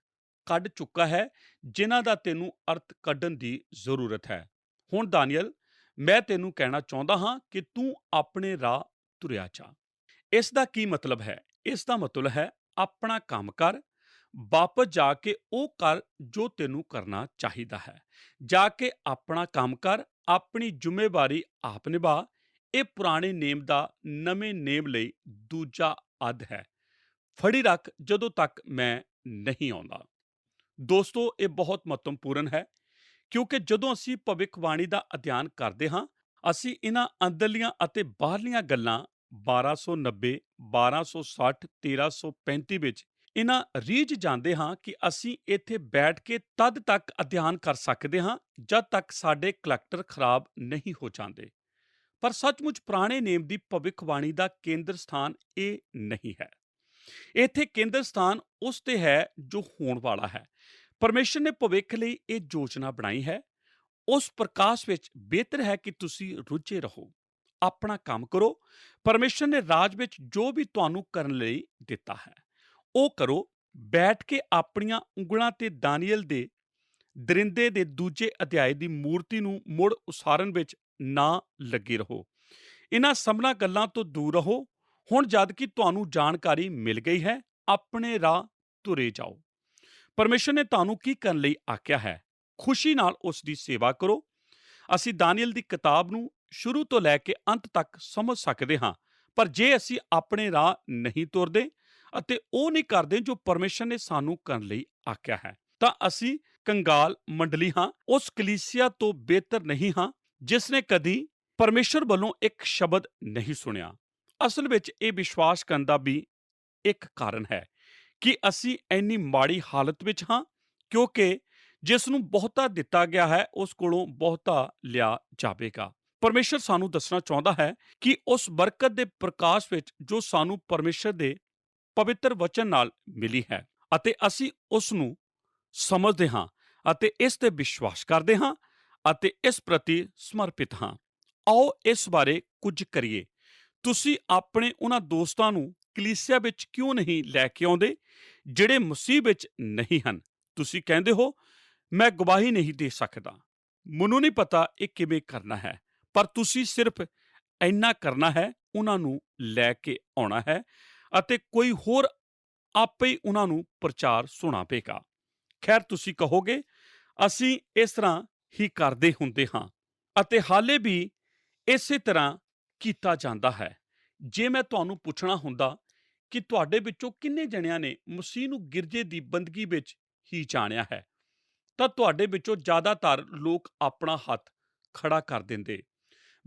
ਕੱਢ ਚੁੱਕਾ ਹੈ ਜਿਨ੍ਹਾਂ ਦਾ ਤੈਨੂੰ ਅਰਥ ਕੱਢਣ ਦੀ ਜ਼ਰੂਰਤ ਹੈ। ਹੁਣ ਦਾਨੀਏਲ, ਮੈਂ ਤੈਨੂੰ ਕਹਿਣਾ ਚਾਹੁੰਦਾ ਹਾਂ ਕਿ ਤੂੰ ਆਪਣੇ ਰਾਹ ਤੁਰਿਆ ਜਾ। ਇਸ ਦਾ ਕੀ ਮਤਲਬ ਹੈ? ਇਸ ਦਾ ਮਤਲਬ ਹੈ ਆਪਣਾ ਕੰਮ ਕਰ, ਵਾਪਸ ਜਾ ਕੇ ਉਹ ਕਰ ਜੋ ਤੈਨੂੰ ਕਰਨਾ ਚਾਹੀਦਾ ਹੈ। ਜਾ ਕੇ ਆਪਣਾ ਕੰਮ ਕਰ, ਆਪਣੀ ਜ਼ਿੰਮੇਵਾਰੀ ਆਪ ਨਿਭਾ। ਇਹ ਪੁਰਾਣੇ ਨੇਮ ਦਾ ਨਵੇਂ ਨੇਮ ਲਈ ਦੂਜਾ ਅੱਧ ਹੈ। ਫੜੀ ਰੱਖ ਜਦੋਂ ਤੱਕ ਮੈਂ ਨਹੀਂ ਆਉਂਦਾ। ਦੋਸਤੋ, ਇਹ ਬਹੁਤ ਮਹੱਤਵਪੂਰਨ ਹੈ ਕਿਉਂਕਿ ਜਦੋਂ ਅਸੀਂ ਭਵਿੱਖਬਾਣੀ ਦਾ ਅਧਿਐਨ ਕਰਦੇ ਹਾਂ, ਅਸੀਂ ਇਹਨਾਂ ਅੰਦਰਲੀਆਂ ਅਤੇ ਬਾਹਰਲੀਆਂ ਗੱਲਾਂ 1290, 1260, 1335 ਵਿੱਚ ਇਹਨਾਂ ਰੀਝ ਜਾਂਦੇ ਹਾਂ ਕਿ ਅਸੀਂ ਇੱਥੇ ਬੈਠ ਕੇ ਤਦ ਤੱਕ ਅਧਿਐਨ ਕਰ ਸਕਦੇ ਹਾਂ ਜਦ ਤੱਕ ਸਾਡੇ ਕਲੈਕਟਰ ਖਰਾਬ ਨਹੀਂ ਹੋ ਜਾਂਦੇ। ਪਰ ਸੱਚਮੁੱਚ ਪੁਰਾਣੇ ਨੇਮ ਦੀ ਭਵਿੱਖਬਾਣੀ ਦਾ ਕੇਂਦਰ ਸਥਾਨ ਇਹ ਨਹੀਂ ਹੈ। ਇੱਥੇ ਕੇਂਦਰ ਸਥਾਨ ਉਸ ਤੇ ਹੈ ਜੋ ਹੋਣ ਵਾਲਾ ਹੈ। ਪਰਮੇਸ਼ਰ ਨੇ ਭਵਿੱਖ ਲਈ ਇਹ ਯੋਜਨਾ ਬਣਾਈ ਹੈ। ਉਸ ਪ੍ਰਕਾਸ਼ ਵਿੱਚ ਬਿਹਤਰ ਹੈ ਕਿ ਤੁਸੀਂ ਰੁੱਝੇ ਰਹੋ, ਆਪਣਾ ਕੰਮ ਕਰੋ। ਪਰਮੇਸ਼ਰ ਨੇ ਰਾਜ ਵਿੱਚ ਜੋ ਵੀ ਤੁਹਾਨੂੰ ਕਰਨ ਲਈ ਦਿੱਤਾ ਹੈ ਉਹ ਕਰੋ। ਬੈਠ ਕੇ ਆਪਣੀਆਂ ਉਂਗਲਾਂ ਤੇ ਦਾਨੀਏਲ ਦੇ ਦਰਿੰਦੇ ਦੇ ਦੂਜੇ ਅਧਿਆਏ ਦੀ ਮੂਰਤੀ ਨੂੰ ਮੁੜ ਉਸਾਰਨ ਵਿੱਚ ਨਾ ਲੱਗੇ ਰਹੋ। ਇਹਨਾਂ ਸਭਨਾਂ ਗੱਲਾਂ ਤੋਂ ਦੂਰ ਰਹੋ। ਹੁਣ ਜਦ ਕਿ ਤੁਹਾਨੂੰ ਜਾਣਕਾਰੀ ਮਿਲ ਗਈ ਹੈ, ਆਪਣੇ ਰਾਹ ਤੁਰੇ ਜਾਓ। ਪਰਮੇਸ਼ਰ ਨੇ ਤੁਹਾਨੂੰ ਕੀ ਕਰਨ ਲਈ ਆਖਿਆ ਹੈ, ਖੁਸ਼ੀ ਨਾਲ ਉਸ ਦੀ ਸੇਵਾ ਕਰੋ। ਅਸੀਂ ਦਾਨੀਏਲ ਦੀ ਕਿਤਾਬ ਨੂੰ ਸ਼ੁਰੂ ਤੋਂ ਲੈ ਕੇ ਅੰਤ ਤੱਕ ਸਮਝ ਸਕਦੇ ਹਾਂ, ਪਰ ਜੇ ਅਸੀਂ ਆਪਣੇ ਰਾਹ ਨਹੀਂ ਤੁਰਦੇ ਅਤੇ ਉਹ ਨਹੀਂ ਕਰਦੇ ਜੋ ਪਰਮੇਸ਼ਰ ਨੇ ਸਾਨੂੰ ਕਰਨ ਲਈ ਆਖਿਆ ਹੈ, ਤਾਂ ਅਸੀਂ ਕੰਗਾਲ ਮੰਡਲੀ ਹਾਂ, ਉਸ ਕਲੀਸਿਆ ਤੋਂ ਬਿਹਤਰ ਨਹੀਂ ਹਾਂ ਜਿਸ ਨੇ ਕਦੀ ਪਰਮੇਸ਼ਰ ਵੱਲੋਂ ਇੱਕ ਸ਼ਬਦ ਨਹੀਂ ਸੁਣਿਆ। ਅਸਲ ਵਿੱਚ ਇਹ ਵਿਸ਼ਵਾਸ ਕਰਨ ਦਾ ਵੀ ਇੱਕ ਕਾਰਨ ਹੈ ਕਿ ਅਸੀਂ ਇੰਨੀ ਮਾੜੀ ਹਾਲਤ ਵਿੱਚ ਹਾਂ ਕਿਉਂਕਿ ਜਿਸ ਨੂੰ ਬਹੁਤਾ ਦਿੱਤਾ ਗਿਆ ਹੈ ਉਸ ਕੋਲੋਂ ਬਹੁਤਾ ਲਿਆ ਜਾਵੇਗਾ। ਪਰਮੇਸ਼ਰ ਸਾਨੂੰ ਦੱਸਣਾ ਚਾਹੁੰਦਾ ਹੈ ਕਿ ਉਸ ਬਰਕਤ ਦੇ ਪ੍ਰਕਾਸ਼ ਵਿੱਚ ਜੋ ਸਾਨੂੰ ਪਰਮੇਸ਼ਰ ਦੇ ਪਵਿੱਤਰ ਵਚਨ ਨਾਲ ਮਿਲੀ ਹੈ ਅਤੇ ਅਸੀਂ ਉਸ ਨੂੰ ਸਮਝਦੇ ਹਾਂ ਅਤੇ ਇਸ ਤੇ ਵਿਸ਼ਵਾਸ ਕਰਦੇ ਹਾਂ ਅਤੇ ਇਸ ਪ੍ਰਤੀ ਸਮਰਪਿਤ ਹਾਂ। ਆਓ ਇਸ ਬਾਰੇ ਕੁਝ ਕਰੀਏ। ਤੁਸੀਂ ਆਪਣੇ ਉਹਨਾਂ ਦੋਸਤਾਂ ਨੂੰ ਕਲੀਸਿਆ ਵਿੱਚ ਕਿਉਂ ਨਹੀਂ ਲੈ ਕੇ ਆਉਂਦੇ ਜਿਹੜੇ ਮਸੀਹ ਵਿੱਚ ਨਹੀਂ ਹਨ? ਤੁਸੀਂ ਕਹਿੰਦੇ ਹੋ, ਮੈਂ ਗਵਾਹੀ ਨਹੀਂ ਦੇ ਸਕਦਾ, ਮੈਨੂੰ ਨਹੀਂ ਪਤਾ ਇਹ ਕਿਵੇਂ ਕਰਨਾ ਹੈ। ਪਰ ਤੁਸੀਂ ਸਿਰਫ ਇੰਨਾ ਕਰਨਾ ਹੈ, ਉਹਨਾਂ ਨੂੰ ਲੈ ਕੇ ਆਉਣਾ ਹੈ ਅਤੇ ਕੋਈ ਹੋਰ ਆਪੇ ਹੀ ਉਹਨਾਂ ਨੂੰ ਪ੍ਰਚਾਰ ਸੁਣਾਵੇਗਾ। ਖੈਰ, ਤੁਸੀਂ ਕਹੋਗੇ ਅਸੀਂ ਇਸ ਤਰ੍ਹਾਂ ਹੀ ਕਰਦੇ ਹੁੰਦੇ ਹਾਂ ਅਤੇ ਹਾਲੇ ਵੀ ਇਸੇ ਤਰ੍ਹਾਂ ਕੀਤਾ ਜਾਂਦਾ ਹੈ। ਜੇ ਮੈਂ ਤੁਹਾਨੂੰ ਪੁੱਛਣਾ ਹੁੰਦਾ ਕਿ ਤੁਹਾਡੇ ਵਿੱਚੋਂ ਕਿੰਨੇ ਜਣਿਆਂ ਨੇ ਮਸੀਹ ਨੂੰ ਗਿਰਜੇ ਦੀ ਬੰਦਗੀ ਵਿੱਚ ਹੀ ਜਾਣਿਆ ਹੈ, ਤਾਂ ਤੁਹਾਡੇ ਵਿੱਚੋਂ ਜ਼ਿਆਦਾਤਰ ਲੋਕ ਆਪਣਾ ਹੱਥ ਖੜਾ ਕਰ ਦਿੰਦੇ।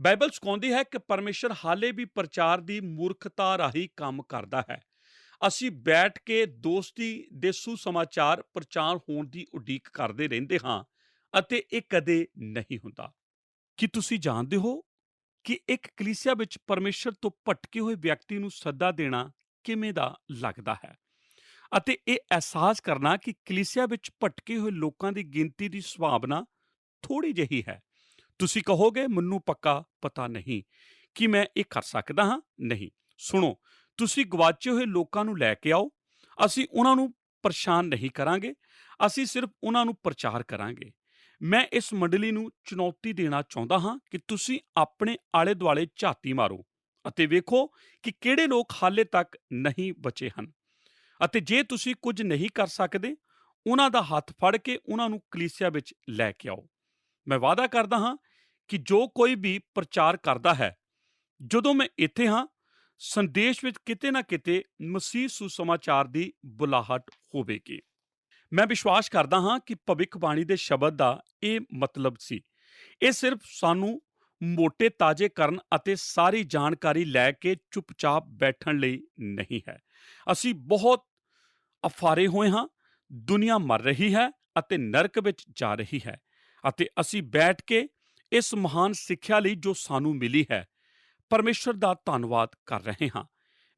ਬਾਈਬਲ ਸਿਖਾਉਂਦੀ ਹੈ ਕਿ ਪਰਮੇਸ਼ਰ ਹਾਲੇ ਵੀ ਪ੍ਰਚਾਰ ਦੀ ਮੂਰਖਤਾ ਰਾਹੀਂ ਕੰਮ ਕਰਦਾ ਹੈ। ਅਸੀਂ ਬੈਠ ਕੇ ਦੋਸਤੀ ਦੇ ਸੁਸਮਾਚਾਰ ਪ੍ਰਚਾਰ ਹੋਣ ਦੀ ਉਡੀਕ ਕਰਦੇ ਰਹਿੰਦੇ ਹਾਂ ਅਤੇ ਇਹ ਕਦੇ ਨਹੀਂ ਹੁੰਦਾ। ਕੀ ਤੁਸੀਂ ਜਾਣਦੇ ਹੋ ਕਿ ਇੱਕ ਕਲੀਸਿਆ ਵਿੱਚ ਪਰਮੇਸ਼ਰ ਤੋਂ ਭਟਕੇ ਹੋਏ ਵਿਅਕਤੀ ਨੂੰ ਸੱਦਾ ਦੇਣਾ ਕਿਵੇਂ ਦਾ ਲੱਗਦਾ ਹੈ ਅਤੇ ਇਹ ਅਹਿਸਾਸ ਕਰਨਾ ਕਿ ਕਲੀਸਿਆ ਵਿੱਚ ਭਟਕੇ ਹੋਏ ਲੋਕਾਂ ਦੀ ਗਿਣਤੀ ਦੀ ਸੰਭਾਵਨਾ ਥੋੜੀ ਜਿਹੀ ਹੈ? ਤੁਸੀਂ ਕਹੋਗੇ, ਮੈਨੂੰ ਪੱਕਾ ਪਤਾ ਨਹੀਂ ਕਿ ਮੈਂ ਇਹ ਕਰ ਸਕਦਾ ਹਾਂ। ਨਹੀਂ, ਸੁਣੋ, ਤੁਸੀਂ ਗਵਾਚੇ ਹੋਏ ਲੋਕਾਂ ਨੂੰ ਲੈ ਕੇ ਆਓ। ਅਸੀਂ ਉਹਨਾਂ ਨੂੰ ਪਰੇਸ਼ਾਨ ਨਹੀਂ ਕਰਾਂਗੇ, ਅਸੀਂ ਸਿਰਫ ਉਹਨਾਂ ਨੂੰ ਪ੍ਰਚਾਰ ਕਰਾਂਗੇ। ਮੈਂ ਇਸ ਮੰਡਲੀ ਨੂੰ ਚੁਣੌਤੀ ਦੇਣਾ ਚਾਹੁੰਦਾ ਹਾਂ ਕਿ ਤੁਸੀਂ ਆਪਣੇ ਆਲੇ ਦੁਆਲੇ ਝਾਤੀ ਮਾਰੋ ਅਤੇ ਵੇਖੋ ਕਿ ਕਿਹੜੇ ਲੋਕ ਹਾਲੇ ਤੱਕ ਨਹੀਂ ਬਚੇ ਹਨ, ਅਤੇ ਜੇ ਤੁਸੀਂ ਕੁਝ ਨਹੀਂ ਕਰ ਸਕਦੇ, ਉਹਨਾਂ ਦਾ ਹੱਥ ਫੜ ਕੇ ਉਹਨਾਂ ਨੂੰ ਕਲੀਸਿਆ ਵਿੱਚ ਲੈ ਕੇ ਆਓ। ਮੈਂ ਵਾਅਦਾ ਕਰਦਾ ਹਾਂ ਕਿ ਜੋ ਕੋਈ ਵੀ ਪ੍ਰਚਾਰ ਕਰਦਾ ਹੈ, ਜਦੋਂ ਮੈਂ ਇੱਥੇ ਹਾਂ, ਸੰਦੇਸ਼ ਵਿੱਚ ਕਿਤੇ ਨਾ ਕਿਤੇ ਮਸੀਹ ਸੁਸਮਾਚਾਰ ਦੀ ਬੁਲਾਹਟ ਹੋਵੇਗੀ। ਮੈਂ ਵਿਸ਼ਵਾਸ ਕਰਦਾ ਹਾਂ ਕਿ ਭਵਿੱਖਬਾਣੀ ਦੇ ਸ਼ਬਦ ਦਾ ਇਹ ਮਤਲਬ ਸੀ। ਇਹ ਸਿਰਫ ਸਾਨੂੰ ਮੋਟੇ ਤਾਜ਼ੇ ਕਰਨ ਅਤੇ ਸਾਰੀ ਜਾਣਕਾਰੀ ਲੈ ਕੇ ਚੁੱਪਚਾਪ ਬੈਠਣ ਲਈ ਨਹੀਂ ਹੈ। ਅਸੀਂ ਬਹੁਤ ਅਫਾਰੇ ਹੋਏ ਹਾਂ, ਦੁਨੀਆ ਮਰ ਰਹੀ ਹੈ ਅਤੇ ਨਰਕ ਵਿੱਚ ਜਾ ਰਹੀ ਹੈ, ਅਤੇ ਅਸੀਂ ਬੈਠ ਕੇ ਇਸ ਮਹਾਨ ਸਿੱਖਿਆ ਲਈ ਜੋ ਸਾਨੂੰ ਮਿਲੀ ਹੈ, ਪਰਮੇਸ਼ਰ ਦਾ ਧੰਨਵਾਦ ਕਰ ਰਹੇ ਹਾਂ।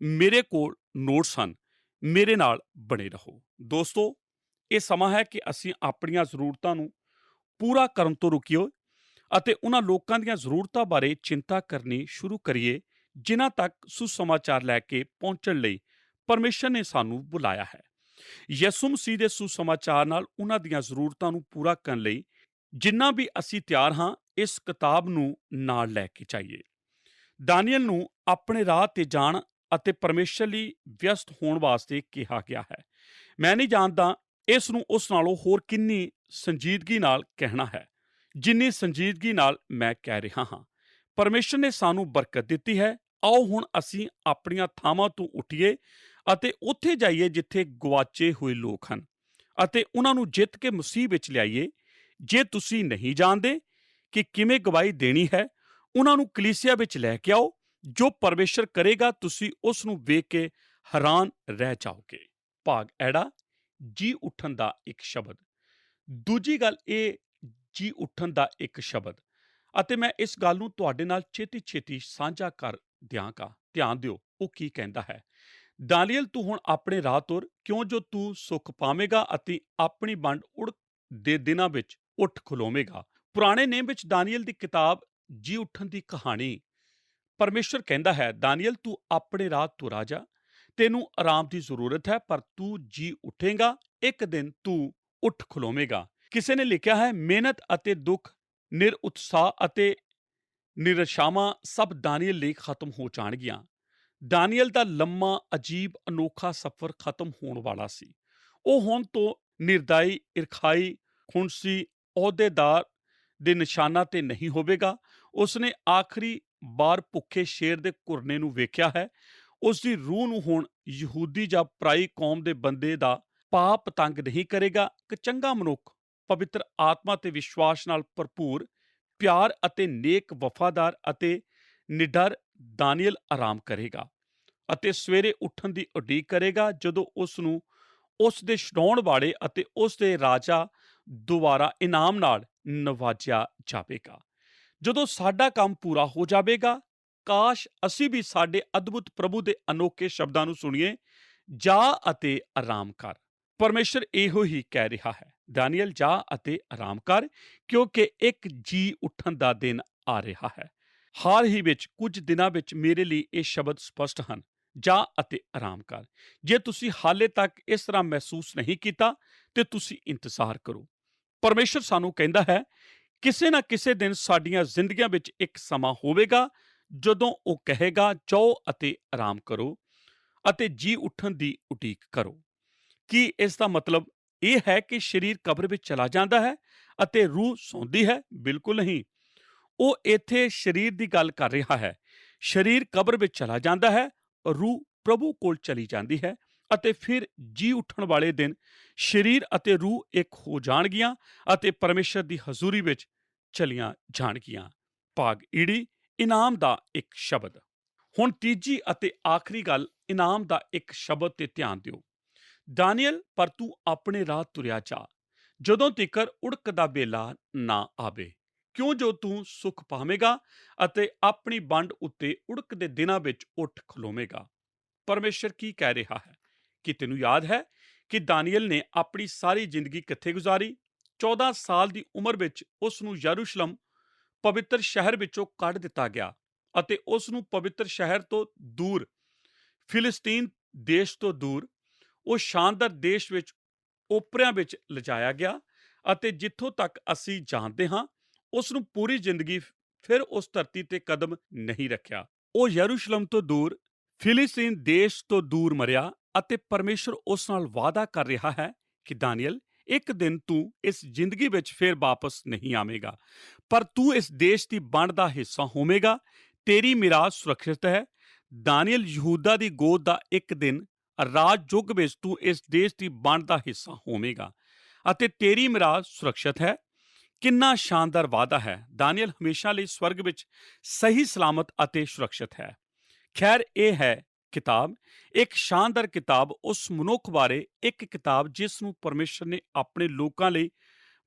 ਮੇਰੇ ਕੋਲ ਨੋਟਸ ਹਨ, ਮੇਰੇ ਨਾਲ ਬਣੇ ਰਹੋ। ਦੋਸਤੋ, ਇਹ ਸਮਾਂ ਹੈ ਕਿ ਅਸੀਂ ਆਪਣੀਆਂ ਜ਼ਰੂਰਤਾਂ ਨੂੰ ਪੂਰਾ ਕਰਨ ਤੋਂ ਰੁਕੀਏ ਅਤੇ ਉਹਨਾਂ ਲੋਕਾਂ ਦੀਆਂ ਜ਼ਰੂਰਤਾਂ ਬਾਰੇ ਚਿੰਤਾ ਕਰਨੀ ਸ਼ੁਰੂ ਕਰੀਏ ਜਿਨ੍ਹਾਂ ਤੱਕ ਸੁਸਮਾਚਾਰ ਲੈ ਕੇ ਪਹੁੰਚਣ ਲਈ ਪਰਮੇਸ਼ਰ ਨੇ ਸਾਨੂੰ ਬੁਲਾਇਆ ਹੈ। ਯਿਸੂ ਮਸੀਹ ਦੇ ਸੁਸਮਾਚਾਰ ਨਾਲ ਉਹਨਾਂ ਦੀਆਂ ਜ਼ਰੂਰਤਾਂ ਨੂੰ ਪੂਰਾ ਕਰਨ ਲਈ ਜਿੰਨਾ ਵੀ ਅਸੀਂ ਤਿਆਰ ਹਾਂ, ਇਸ ਕਿਤਾਬ ਨੂੰ ਨਾਲ ਲੈ ਕੇ ਜਾਈਏ। ਦਾਨੀਏਲ ਨੂੰ ਆਪਣੇ ਰਾਹ ਤੇ ਜਾਣ ਅਤੇ ਪਰਮੇਸ਼ਰ ਲਈ ਵਿਅਸਤ ਹੋਣ ਵਾਸਤੇ ਕਿਹਾ ਗਿਆ ਹੈ। ਮੈਂ ਨਹੀਂ ਜਾਣਦਾ ਇਸ ਨੂੰ ਉਸ ਨਾਲੋਂ ਹੋਰ ਕਿੰਨੀ ਸੰਜੀਦਗੀ ਨਾਲ ਕਹਿਣਾ ਹੈ, ਜਿੰਨੀ ਸੰਜੀਦਗੀ ਨਾਲ ਮੈਂ ਕਹਿ ਰਿਹਾ ਹਾਂ। ਪਰਮੇਸ਼ਰ ਨੇ ਸਾਨੂੰ ਬਰਕਤ ਦਿੱਤੀ ਹੈ। ਆਓ ਹੁਣ ਅਸੀਂ ਆਪਣੀਆਂ ਥਾਵਾਂ ਤੋਂ ਉੱਠੀਏ ਅਤੇ ਉੱਥੇ ਜਾਈਏ ਜਿੱਥੇ ਗੁਆਚੇ ਹੋਏ ਲੋਕ ਹਨ ਅਤੇ ਉਹਨਾਂ ਨੂੰ ਜਿੱਤ ਕੇ ਮਸੀਹ ਵਿੱਚ ਲਿਆਈਏ। ਜੇ ਤੁਸੀਂ ਨਹੀਂ ਜਾਣਦੇ ਕਿ ਕਿਵੇਂ ਗਵਾਹੀ ਦੇਣੀ ਹੈ, ਉਹਨਾਂ ਨੂੰ ਕਲੀਸਿਆ ਵਿੱਚ ਲੈ ਕੇ ਆਓ। ਜੋ ਪਰਮੇਸ਼ਰ ਕਰੇਗਾ, ਤੁਸੀਂ ਉਸ ਨੂੰ ਵੇਖ ਕੇ ਹੈਰਾਨ ਰਹਿ ਜਾਓਗੇ। ਭਾਗ ਐੜਾ, ਜੀ ਉੱਠਣ ਦਾ ਇੱਕ ਸ਼ਬਦ। ਦੂਜੀ ਗੱਲ ਇਹ ਜੀ ਉੱਠਣ ਦਾ ਇੱਕ ਸ਼ਬਦ, ਅਤੇ ਮੈਂ ਇਸ ਗੱਲ ਨੂੰ ਤੁਹਾਡੇ ਨਾਲ ਛੇਤੀ ਸਾਂਝਾ ਕਰ ਦਿਆਂਗਾ। ਧਿਆਨ ਦਿਓ ਉਹ ਕੀ ਕਹਿੰਦਾ ਹੈ। ਦਾਨੀਏਲ, ਤੂੰ ਹੁਣ ਆਪਣੇ ਰਾਹ ਤੁਰ, ਕਿਉਂ ਜੋ ਤੂੰ ਸੁੱਖ ਪਾਵੇਂਗਾ ਅਤੇ ਆਪਣੀ ਵੰਡ ਉੜ ਦੇ ਦਿਨਾਂ ਵਿੱਚ ਉੱਠ ਖਲੋਵੇਂਗਾ। ਪੁਰਾਣੇ ਨੇਮ ਵਿੱਚ ਦਾਨੀਏਲ ਦੀ ਕਿਤਾਬ ਜੀ ਉੱਠਣ ਦੀ ਕਹਾਣੀ। ਪਰਮੇਸ਼ਰ ਕਹਿੰਦਾ ਹੈ, ਦਾਨੀਏਲ ਤੂੰ ਆਪਣੇ ਰਾਹ ਤੁਰ ਆ ਜਾ, ਤੈਨੂੰ ਆਰਾਮ ਦੀ ਜ਼ਰੂਰਤ ਹੈ, ਪਰ ਤੂੰ ਜੀ ਉੱਠੇਗਾ, ਇੱਕ ਦਿਨ ਤੂੰ ਉੱਠ ਖਲੋਵੇਂਗਾ। ਕਿਸੇ ਨੇ ਲਿਖਿਆ ਹੈ, ਮਿਹਨਤ ਅਤੇ ਦੁੱਖ, ਨਿਰਉਤਸਾਹ ਅਤੇ ਨਿਰਾਸ਼ਾਵਾਂ ਸਭ ਦਾਨੀਏਲ ਲਈ ਖਤਮ ਹੋ ਜਾਣਗੀਆਂ। ਦਾਨੀਏਲ ਦਾ ਲੰਮਾ, ਅਜੀਬ, ਅਨੋਖਾ ਸਫ਼ਰ ਖਤਮ ਹੋਣ ਵਾਲਾ ਸੀ। ਉਹ ਹੁਣ ਤੋਂ ਨਿਰਦਈ, ਈਰਖਾਈ, ਖੁਣਸੀ, ਅਹੁਦੇਦਾਰ ਦੇ ਨਿਸ਼ਾਨਾਂ ਤੇ ਨਹੀਂ ਹੋਵੇਗਾ। ਉਸਨੇ ਆਖਰੀ ਵਾਰ ਭੁੱਖੇ ਸ਼ੇਰ ਦੇ ਘੁਰਨੇ ਨੂੰ ਵੇਖਿਆ ਹੈ। ਉਸ ਦੀ ਰੂਹ ਨੂੰ ਹੁਣ ਯਹੂਦੀ ਜਾਂ ਪਰਾਈ ਕੌਮ ਦੇ ਬੰਦੇ ਦਾ ਪਾਪ ਤੰਗ ਨਹੀਂ ਕਰੇਗਾ। ਇੱਕ ਚੰਗਾ ਮਨੁੱਖ, ਪਵਿੱਤਰ ਆਤਮਾ ਤੇ ਵਿਸ਼ਵਾਸ ਨਾਲ ਭਰਪੂਰ, ਪਿਆਰ ਅਤੇ ਨੇਕ, ਵਫਾਦਾਰ ਅਤੇ ਨਿਡਰ ਦਾਨੀਏਲ ਆਰਾਮ ਕਰੇਗਾ ਅਤੇ ਸਵੇਰੇ ਉੱਠਣ ਦੀ ਉਡੀਕ ਕਰੇਗਾ, ਜਦੋਂ ਉਸ ਨੂੰ ਉਸ ਦੇ ਛਡਾਉਣ ਵਾਲੇ ਅਤੇ ਉਸ ਦੇ ਰਾਜਾ ਦੁਆਰਾ ਇਨਾਮ ਨਾਲ ਨਵਾਜਿਆ ਜਾਵੇਗਾ। ਜਦੋਂ ਸਾਡਾ ਕੰਮ ਪੂਰਾ ਹੋ ਜਾਵੇਗਾ, ਕਾਸ਼ ਅਸੀਂ ਵੀ ਸਾਡੇ ਅਦਭੁਤ ਪ੍ਰਭੂ ਦੇ ਅਨੋਖੇ ਸ਼ਬਦਾਂ ਨੂੰ ਸੁਣੀਏ, ਜਾ ਅਤੇ ਆਰਾਮ ਕਰ। ਪਰਮੇਸ਼ਰ ਇਹੋ ਹੀ ਕਹਿ ਰਿਹਾ ਹੈ, ਦਾਨੀਏਲ ਜਾ ਅਤੇ ਆਰਾਮ ਕਰ, ਕਿਉਂਕਿ ਇੱਕ ਜੀ ਉੱਠਣ ਦਾ ਦਿਨ ਆ ਰਿਹਾ ਹੈ। ਹਾਲ ਹੀ ਵਿੱਚ ਕੁਝ ਦਿਨਾਂ ਵਿੱਚ ਮੇਰੇ ਲਈ ਇਹ ਸ਼ਬਦ ਸਪਸ਼ਟ ਹਨ, ਜਾ ਅਤੇ ਆਰਾਮ ਕਰ। ਜੇ ਤੁਸੀਂ ਹਾਲੇ ਤੱਕ ਇਸ ਤਰ੍ਹਾਂ ਮਹਿਸੂਸ ਨਹੀਂ ਕੀਤਾ ਤੇ ਤੁਸੀਂ ਇੰਤਜ਼ਾਰ ਕਰੋ। ਪਰਮੇਸ਼ਰ ਸਾਨੂੰ ਕਹਿੰਦਾ ਹੈ, ਕਿਸੇ ਨਾ ਕਿਸੇ ਦਿਨ ਸਾਡੀਆਂ ਜ਼ਿੰਦਗੀਆਂ ਵਿੱਚ ਇੱਕ ਸਮਾਂ ਹੋਵੇਗਾ ਜਦੋਂ ਉਹ ਕਹੇਗਾ, ਜਾਓ ਅਤੇ ਆਰਾਮ ਕਰੋ ਅਤੇ ਜੀ ਉੱਠਣ ਦੀ ਉਡੀਕ ਕਰੋ। ਕੀ ਇਸ ਦਾ ਮਤਲਬ ਇਹ ਹੈ ਕਿ ਸਰੀਰ ਕਬਰ ਵਿੱਚ ਚਲਾ ਜਾਂਦਾ ਹੈ ਅਤੇ ਰੂਹ ਸੌਂਦੀ ਹੈ? ਬਿਲਕੁਲ ਨਹੀਂ। ਉਹ ਇੱਥੇ ਸਰੀਰ ਦੀ ਗੱਲ ਕਰ ਰਿਹਾ ਹੈ। ਸਰੀਰ ਕਬਰ ਵਿੱਚ ਚਲਾ ਜਾਂਦਾ ਹੈ, ਰੂਹ ਪ੍ਰਭੂ ਕੋਲ ਚਲੀ ਜਾਂਦੀ ਹੈ ਅਤੇ ਫਿਰ ਜੀ ਉੱਠਣ ਵਾਲੇ ਦਿਨ ਸਰੀਰ ਅਤੇ ਰੂਹ ਇੱਕ ਹੋ ਜਾਣਗੀਆਂ ਅਤੇ ਪਰਮੇਸ਼ਰ ਦੀ ਹਜ਼ੂਰੀ ਵਿੱਚ ਚਲੀਆਂ ਜਾਣਗੀਆਂ। ਭਾਗ ਈੜੀ, ਇਨਾਮ ਦਾ ਇੱਕ ਸ਼ਬਦ। ਹੁਣ ਤੀਜੀ ਅਤੇ ਆਖਰੀ ਗੱਲ, ਇਨਾਮ ਦਾ ਇੱਕ ਸ਼ਬਦ ਤੇ ਧਿਆਨ ਦਿਓ। ਦਾਨੀਏਲ, ਪਰ ਤੂੰ ਆਪਣੇ ਰਾਹ ਤੁਰਿਆ ਜਾ, ਜਦੋਂ ਤੀਕਰ ਉੜਕ ਦਾ ਵੇਲਾ ਨਾ ਆਵੇ, ਕਿਉਂ ਜੋ ਤੂੰ ਸੁੱਖ ਪਾਵੇਂਗਾ ਅਤੇ ਆਪਣੀ ਵੰਡ ਉੱਤੇ ਉੜਕ ਦੇ ਦਿਨਾਂ ਵਿੱਚ ਉੱਠ ਖਲੋਵੇਂਗਾ। ਪਰਮੇਸ਼ਰ ਕੀ ਕਹਿ ਰਿਹਾ ਹੈ? ਕੀ ਤੈਨੂੰ ਯਾਦ ਹੈ ਕਿ ਦਾਨੀਏਲ ਨੇ ਆਪਣੀ ਸਾਰੀ ਜ਼ਿੰਦਗੀ ਕਿੱਥੇ ਗੁਜ਼ਾਰੀ? 14 ਸਾਲ ਦੀ ਉਮਰ ਵਿੱਚ ਉਸ ਨੂੰ ਯਰੂਸ਼ਲਮ ਪਵਿੱਤਰ ਸ਼ਹਿਰ ਵਿੱਚੋਂ ਕੱਢ ਦਿੱਤਾ ਗਿਆ ਅਤੇ ਉਸ ਨੂੰ ਪਵਿੱਤਰ ਸ਼ਹਿਰ ਤੋਂ ਦੂਰ, ਫਿਲਿਸਤੀਨ ਦੇਸ਼ ਤੋਂ ਦੂਰ, ਉਹ ਸ਼ਾਨਦਾਰ ਦੇਸ਼ ਵਿੱਚ ਓਪਰਿਆਂ ਵਿੱਚ ਲਿਜਾਇਆ ਗਿਆ ਅਤੇ ਜਿੱਥੋਂ ਤੱਕ ਅਸੀਂ ਜਾਣਦੇ ਹਾਂ, ਉਸ ਨੂੰ ਪੂਰੀ ਜ਼ਿੰਦਗੀ ਫਿਰ ਉਸ ਧਰਤੀ ਤੇ ਕਦਮ ਨਹੀਂ ਰੱਖਿਆ। ਉਹ ਯਰੂਸ਼ਲਮ ਤੋਂ ਦੂਰ, ਫਿਲਿਸਤੀਨ ਦੇਸ਼ ਤੋਂ ਦੂਰ ਮਰਿਆ ਅਤੇ ਪਰਮੇਸ਼ਰ ਉਸ ਨਾਲ ਵਾਅਦਾ ਕਰ ਰਿਹਾ ਹੈ ਕਿ ਦਾਨੀਏਲ, ਇੱਕ ਦਿਨ ਤੂੰ ਇਸ ਜ਼ਿੰਦਗੀ ਵਿੱਚ ਫਿਰ ਵਾਪਸ ਨਹੀਂ ਆਵੇਂਗਾ, ਪਰ ਤੂੰ ਇਸ ਦੇਸ਼ ਦੀ ਵੰਡ ਦਾ ਹਿੱਸਾ ਹੋਵੇਂਗਾ। ਤੇਰੀ ਮਿਰਾਸ ਸੁਰੱਖਿਅਤ ਹੈ। ਦਾਨੀਏਲ, ਯਹੂਦਾ ਦੀ ਗੋਦ ਦਾ ਇੱਕ ਦਿਨ ਰਾਜ ਯੁੱਗ ਵਿੱਚ ਤੂੰ ਇਸ ਦੇਸ਼ ਦੀ ਵੰਡ ਦਾ ਹਿੱਸਾ ਹੋਵੇਂਗਾ ਅਤੇ ਤੇਰੀ ਮਿਰਾਸ ਸੁਰੱਖਿਅਤ ਹੈ। ਕਿੰਨਾ ਸ਼ਾਨਦਾਰ ਵਾਅਦਾ ਹੈ। ਦਾਨੀਏਲ ਹਮੇਸ਼ਾ ਲਈ ਸਵਰਗ ਵਿੱਚ ਸਹੀ ਸਲਾਮਤ ਅਤੇ ਸੁਰੱਖਿਅਤ ਹੈ। ਖੈਰ, ਇਹ ਹੈ ਕਿਤਾਬ, ਇੱਕ ਸ਼ਾਨਦਾਰ ਕਿਤਾਬ, ਉਸ ਮਨੁੱਖ ਬਾਰੇ ਇੱਕ ਕਿਤਾਬ ਜਿਸ ਨੂੰ ਪਰਮੇਸ਼ਰ ਨੇ ਆਪਣੇ ਲੋਕਾਂ ਲਈ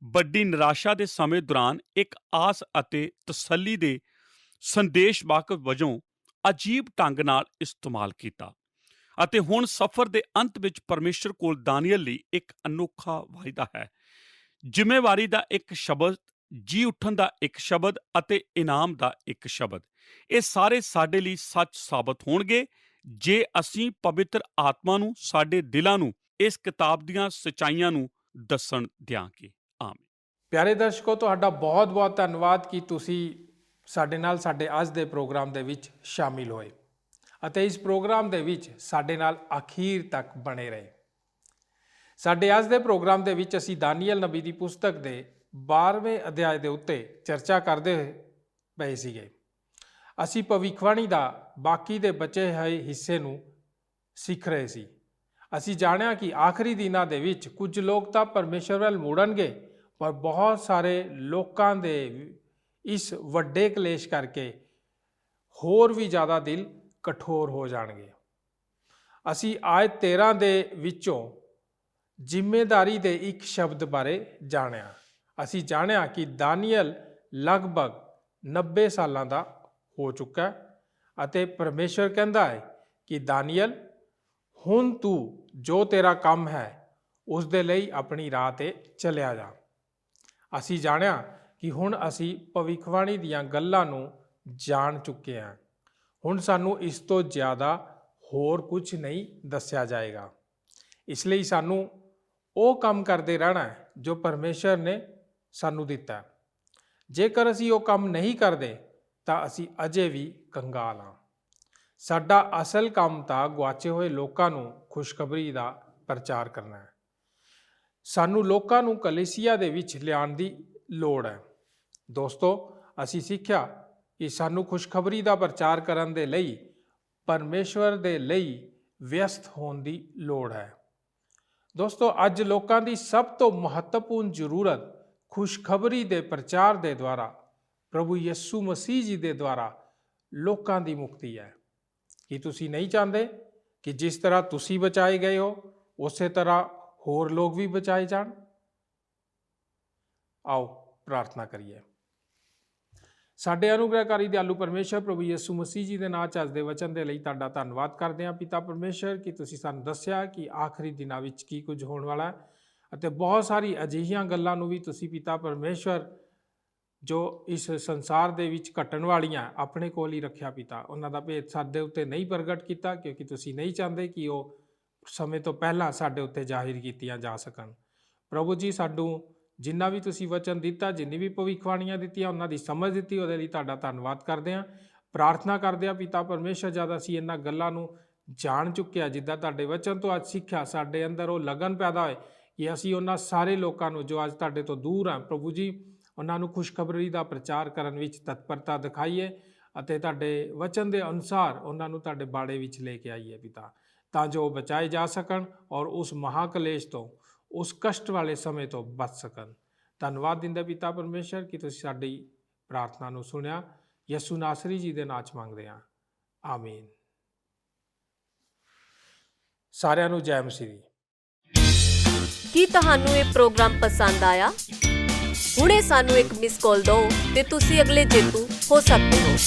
ਵੱਡੀ ਨਿਰਾਸ਼ਾ ਦੇ ਸਮੇਂ ਦੌਰਾਨ ਇੱਕ ਆਸ ਅਤੇ ਤਸੱਲੀ ਦੇ ਸੰਦੇਸ਼ ਵਾਹਕ ਵਜੋਂ ਅਜੀਬ ਢੰਗ ਨਾਲ ਇਸਤੇਮਾਲ ਕੀਤਾ। ਅਤੇ ਹੁਣ ਸਫ਼ਰ ਦੇ ਅੰਤ ਵਿੱਚ ਪਰਮੇਸ਼ਰ ਕੋਲ ਦਾਨੀਏਲ ਲਈ ਇੱਕ ਅਨੋਖਾ ਵਾਅਦਾ ਹੈ। ਜ਼ਿੰਮੇਵਾਰੀ ਦਾ ਇੱਕ ਸ਼ਬਦ, ਜੀ ਉੱਠਣ ਦਾ ਇੱਕ ਸ਼ਬਦ ਅਤੇ ਇਨਾਮ ਦਾ ਇੱਕ ਸ਼ਬਦ। ਇਹ ਸਾਰੇ ਸਾਡੇ ਲਈ ਸੱਚ ਸਾਬਤ ਹੋਣਗੇ ਜੇ ਅਸੀਂ ਪਵਿੱਤਰ ਆਤਮਾ ਨੂੰ ਸਾਡੇ ਦਿਲਾਂ ਨੂੰ ਇਸ ਕਿਤਾਬ ਦੀਆਂ ਸੱਚਾਈਆਂ ਨੂੰ ਦੱਸਣ ਦਿਆਂਗੇ। ਆਮੀਨ। ਪਿਆਰੇ ਦਰਸ਼ਕੋ, ਤੁਹਾਡਾ ਬਹੁਤ-ਬਹੁਤ ਧੰਨਵਾਦ ਕਿ ਤੁਸੀਂ ਸਾਡੇ ਨਾਲ ਸਾਡੇ ਅੱਜ ਦੇ ਪ੍ਰੋਗਰਾਮ ਦੇ ਵਿੱਚ ਸ਼ਾਮਿਲ ਹੋਏ ਅਤੇ ਇਸ ਪ੍ਰੋਗਰਾਮ ਦੇ ਵਿੱਚ ਸਾਡੇ ਨਾਲ ਅਖੀਰ ਤੱਕ ਬਣੇ ਰਹੇ। ਸਾਡੇ ਅੱਜ ਦੇ ਪ੍ਰੋਗਰਾਮ ਦੇ ਵਿੱਚ ਅਸੀਂ ਦਾਨੀਏਲ ਨਬੀ ਦੀ ਪੁਸਤਕ ਦੇ 12ਵੇਂ ਅਧਿਆਇ ਦੇ ਉੱਤੇ ਚਰਚਾ ਕਰਦੇ ਪਏ ਸੀਗੇ। ਅਸੀਂ ਭਵਿੱਖਬਾਣੀ ਦਾ ਬਾਕੀ ਦੇ ਬਚੇ ਹੋਏ ਹਿੱਸੇ ਨੂੰ ਸਿੱਖ ਰਹੇ ਸੀ। ਅਸੀਂ ਜਾਣਿਆ ਕਿ ਆਖਰੀ ਦਿਨਾਂ ਦੇ ਵਿੱਚ ਕੁਝ ਲੋਕ ਤਾਂ ਪਰਮੇਸ਼ਰ ਵੱਲ ਮੁੜਨਗੇ, ਪਰ ਬਹੁਤ ਸਾਰੇ ਲੋਕਾਂ ਦੇ ਇਸ ਵੱਡੇ ਕਲੇਸ਼ ਕਰਕੇ ਹੋਰ ਵੀ ਜ਼ਿਆਦਾ ਦਿਲ ਕਠੋਰ ਹੋ ਜਾਣਗੇ। ਅਸੀਂ ਆਇਤ 13 ਦੇ ਵਿੱਚੋਂ ਜ਼ਿੰਮੇਦਾਰੀ ਦੇ ਇੱਕ ਸ਼ਬਦ ਬਾਰੇ ਜਾਣਿਆ। ਅਸੀਂ ਜਾਣਿਆ ਕਿ ਦਾਨੀਏਲ ਲਗਭਗ 90 ਸਾਲਾਂ ਦਾ ਹੋ ਚੁੱਕਾ ਅਤੇ ਪਰਮੇਸ਼ਰ ਕਹਿੰਦਾ ਹੈ ਕਿ ਦਾਨੀਏਲ, ਹੁਣ ਤੂੰ ਜੋ ਤੇਰਾ ਕੰਮ ਹੈ ਉਸ ਦੇ ਲਈ ਆਪਣੀ ਰਾਹ 'ਤੇ ਚਲਿਆ ਜਾ। ਅਸੀਂ ਜਾਣਿਆ ਕਿ ਹੁਣ ਅਸੀਂ ਭਵਿੱਖਬਾਣੀ ਦੀਆਂ ਗੱਲਾਂ ਨੂੰ ਜਾਣ ਚੁੱਕੇ ਹਾਂ। ਹੁਣ ਸਾਨੂੰ ਇਸ ਤੋਂ ਜ਼ਿਆਦਾ ਹੋਰ ਕੁਝ ਨਹੀਂ ਦੱਸਿਆ ਜਾਏਗਾ। ਇਸ ਲਈ ਸਾਨੂੰ ਉਹ ਕੰਮ ਕਰਦੇ ਰਹਿਣਾ ਹੈ ਜੋ ਪਰਮੇਸ਼ਰ ਨੇ ਸਾਨੂੰ ਦਿੱਤਾ। ਜੇਕਰ ਅਸੀਂ ਉਹ ਕੰਮ ਨਹੀਂ ਕਰਦੇ ਤਾਂ ਅਸੀਂ ਅਜੇ ਵੀ ਕੰਗਾਲ ਹਾਂ। ਸਾਡਾ ਅਸਲ ਕੰਮ ਤਾਂ ਗੁਆਚੇ ਹੋਏ ਲੋਕਾਂ ਨੂੰ ਖੁਸ਼ਖਬਰੀ ਦਾ ਪ੍ਰਚਾਰ ਕਰਨਾ ਹੈ। ਸਾਨੂੰ ਲੋਕਾਂ ਨੂੰ ਕਲੀਸਿਆ ਦੇ ਵਿੱਚ ਲਿਆਉਣ ਦੀ ਲੋੜ ਹੈ। ਦੋਸਤੋ, ਅਸੀਂ ਸਿੱਖਿਆ ਕਿ ਸਾਨੂੰ ਖੁਸ਼ਖਬਰੀ ਦਾ ਪ੍ਰਚਾਰ ਕਰਨ ਦੇ ਲਈ ਪਰਮੇਸ਼ਵਰ ਦੇ ਲਈ ਵਿਅਸਤ ਹੋਣ ਦੀ ਲੋੜ ਹੈ। ਦੋਸਤੋ, ਅੱਜ ਲੋਕਾਂ ਦੀ ਸਭ ਤੋਂ ਮਹੱਤਵਪੂਰਨ ਜ਼ਰੂਰਤ ਖੁਸ਼ਖਬਰੀ ਦੇ ਪ੍ਰਚਾਰ ਦੇ ਦੁਆਰਾ, ਪ੍ਰਭੂ ਯਿਸੂ ਮਸੀਹ ਜੀ ਦੇ ਦੁਆਰਾ ਲੋਕਾਂ ਦੀ ਮੁਕਤੀ ਹੈ। ਕੀ ਤੁਸੀਂ ਨਹੀਂ ਚਾਹੁੰਦੇ ਕਿ ਜਿਸ ਤਰ੍ਹਾਂ ਤੁਸੀਂ ਬਚਾਏ ਗਏ ਹੋ ਉਸੇ ਤਰ੍ਹਾਂ ਹੋਰ ਲੋਕ ਵੀ ਬਚਾਏ ਜਾਣ? ਆਓ ਪ੍ਰਾਰਥਨਾ ਕਰੀਏ। ਸਾਡੇ ਅਨੁਗ੍ਰਹਕਾਰੀ ਦਿਆਲੂ ਪਰਮੇਸ਼ਰ, ਪ੍ਰਭੂ ਯਿਸੂ ਮਸੀਹ ਜੀ ਦੇ ਨਾਂ 'ਚ ਅੱਜ ਦੇ ਵਚਨ ਦੇ ਲਈ ਤੁਹਾਡਾ ਧੰਨਵਾਦ ਕਰਦੇ ਹਾਂ। ਪਿਤਾ ਪਰਮੇਸ਼ਰ, ਕਿ ਤੁਸੀਂ ਸਾਨੂੰ ਦੱਸਿਆ ਕਿ ਆਖਰੀ ਦਿਨਾਂ ਵਿੱਚ ਕੀ ਕੁਝ ਹੋਣ ਵਾਲਾ ਹੈ ਅਤੇ ਬਹੁਤ ਸਾਰੀ ਅਜਿਹੀਆਂ ਗੱਲਾਂ ਨੂੰ ਵੀ ਤੁਸੀਂ ਪਿਤਾ ਪਰਮੇਸ਼ਰ ਜੋ ਇਸ ਸੰਸਾਰ ਦੇ ਵਿੱਚ ਘਟਣ ਵਾਲੀਆਂ ਆਪਣੇ ਕੋਲ ਹੀ ਰੱਖਿਆ। ਪਿਤਾ, ਉਹਨਾਂ ਦਾ ਭੇਦ ਸਾਡੇ ਉੱਤੇ ਨਹੀਂ ਪ੍ਰਗਟ ਕੀਤਾ ਕਿਉਂਕਿ ਤੁਸੀਂ ਨਹੀਂ ਚਾਹੁੰਦੇ ਕਿ ਉਹ ਸਮੇਂ ਤੋਂ ਪਹਿਲਾਂ ਸਾਡੇ ਉੱਤੇ ਜ਼ਾਹਿਰ ਕੀਤੀਆਂ ਜਾ ਸਕਣ। ਪ੍ਰਭੂ ਜੀ, ਸਾਨੂੰ ਜਿੰਨਾ ਵੀ ਤੁਸੀਂ ਵਚਨ ਦਿੱਤਾ, ਜਿੰਨੀ ਵੀ ਭਵਿੱਖਬਾਣੀਆਂ ਦਿੱਤੀਆਂ, ਉਹਨਾਂ ਦੀ ਸਮਝ ਦਿੱਤੀ, ਉਹਦੇ ਲਈ ਤੁਹਾਡਾ ਧੰਨਵਾਦ ਕਰਦੇ ਹਾਂ। ਪ੍ਰਾਰਥਨਾ ਕਰਦੇ ਹਾਂ ਪਿਤਾ ਪਰਮੇਸ਼ਰ, ਜਦ ਅਸੀਂ ਇਹਨਾਂ ਗੱਲਾਂ ਨੂੰ ਜਾਣ ਚੁੱਕਿਆ, ਜਿੱਦਾਂ ਤੁਹਾਡੇ ਵਚਨ ਤੋਂ ਅੱਜ ਸਿੱਖਿਆ, ਸਾਡੇ ਅੰਦਰ ਉਹ ਲਗਨ ਪੈਦਾ ਹੋਏ ਕਿ ਅਸੀਂ ਉਹਨਾਂ ਸਾਰੇ ਲੋਕਾਂ ਨੂੰ ਜੋ ਅੱਜ ਤੁਹਾਡੇ ਤੋਂ ਦੂਰ ਹਨ, ਪ੍ਰਭੂ ਜੀ, ਉਹਨਾਂ ਨੂੰ ਖੁਸ਼ਖਬਰੀ ਦਾ ਪ੍ਰਚਾਰ ਕਰਨ ਵਿੱਚ ਤਤਪਰਤਾ ਦਿਖਾਈਏ ਅਤੇ ਤੁਹਾਡੇ ਵਚਨ ਦੇ ਅਨੁਸਾਰ ਉਹਨਾਂ ਨੂੰ ਤੁਹਾਡੇ ਬਾੜੇ ਵਿੱਚ ਲੈ ਕੇ ਆਈਏ ਪਿਤਾ, ਤਾਂ ਜੋ ਉਹ ਬਚਾਏ ਜਾ ਸਕਣ ਔਰ ਉਸ ਮਹਾਕਲੇਸ਼ ਤੋਂ, ਉਸ ਕਸ਼ਟ ਵਾਲੇ ਸਮੇਂ ਤੋਂ ਬਚ ਸਕਣ। ਧੰਨਵਾਦ ਦਿੰਦੇ ਪਿਤਾ ਪਰਮੇਸ਼ਰ ਕਿ ਤੁਸੀਂ ਸਾਡੀ ਪ੍ਰਾਰਥਨਾ ਨੂੰ ਸੁਣਿਆ। ਯਿਸੂ ਨਾਸਰੀ ਜੀ ਦੇ ਨਾਂ 'ਚ ਮੰਗਦੇ ਹਾਂ, ਆਮੀਨ। ਸਾਰਿਆਂ ਨੂੰ ਜੈ ਮਸੀਹ ਦੀ। ਕੀ ਤੁਹਾਨੂੰ ਇਹ ਪ੍ਰੋਗਰਾਮ ਪਸੰਦ ਆਇਆ? ਹੁਣੇ ਸਾਨੂੰ ਇੱਕ ਮਿਸ ਕਾਲ ਦਿਓ ਤੇ ਤੁਸੀਂ ਅਗਲੇ ਜੇਤੂ ਹੋ ਸਕਦੇ ਹੋ।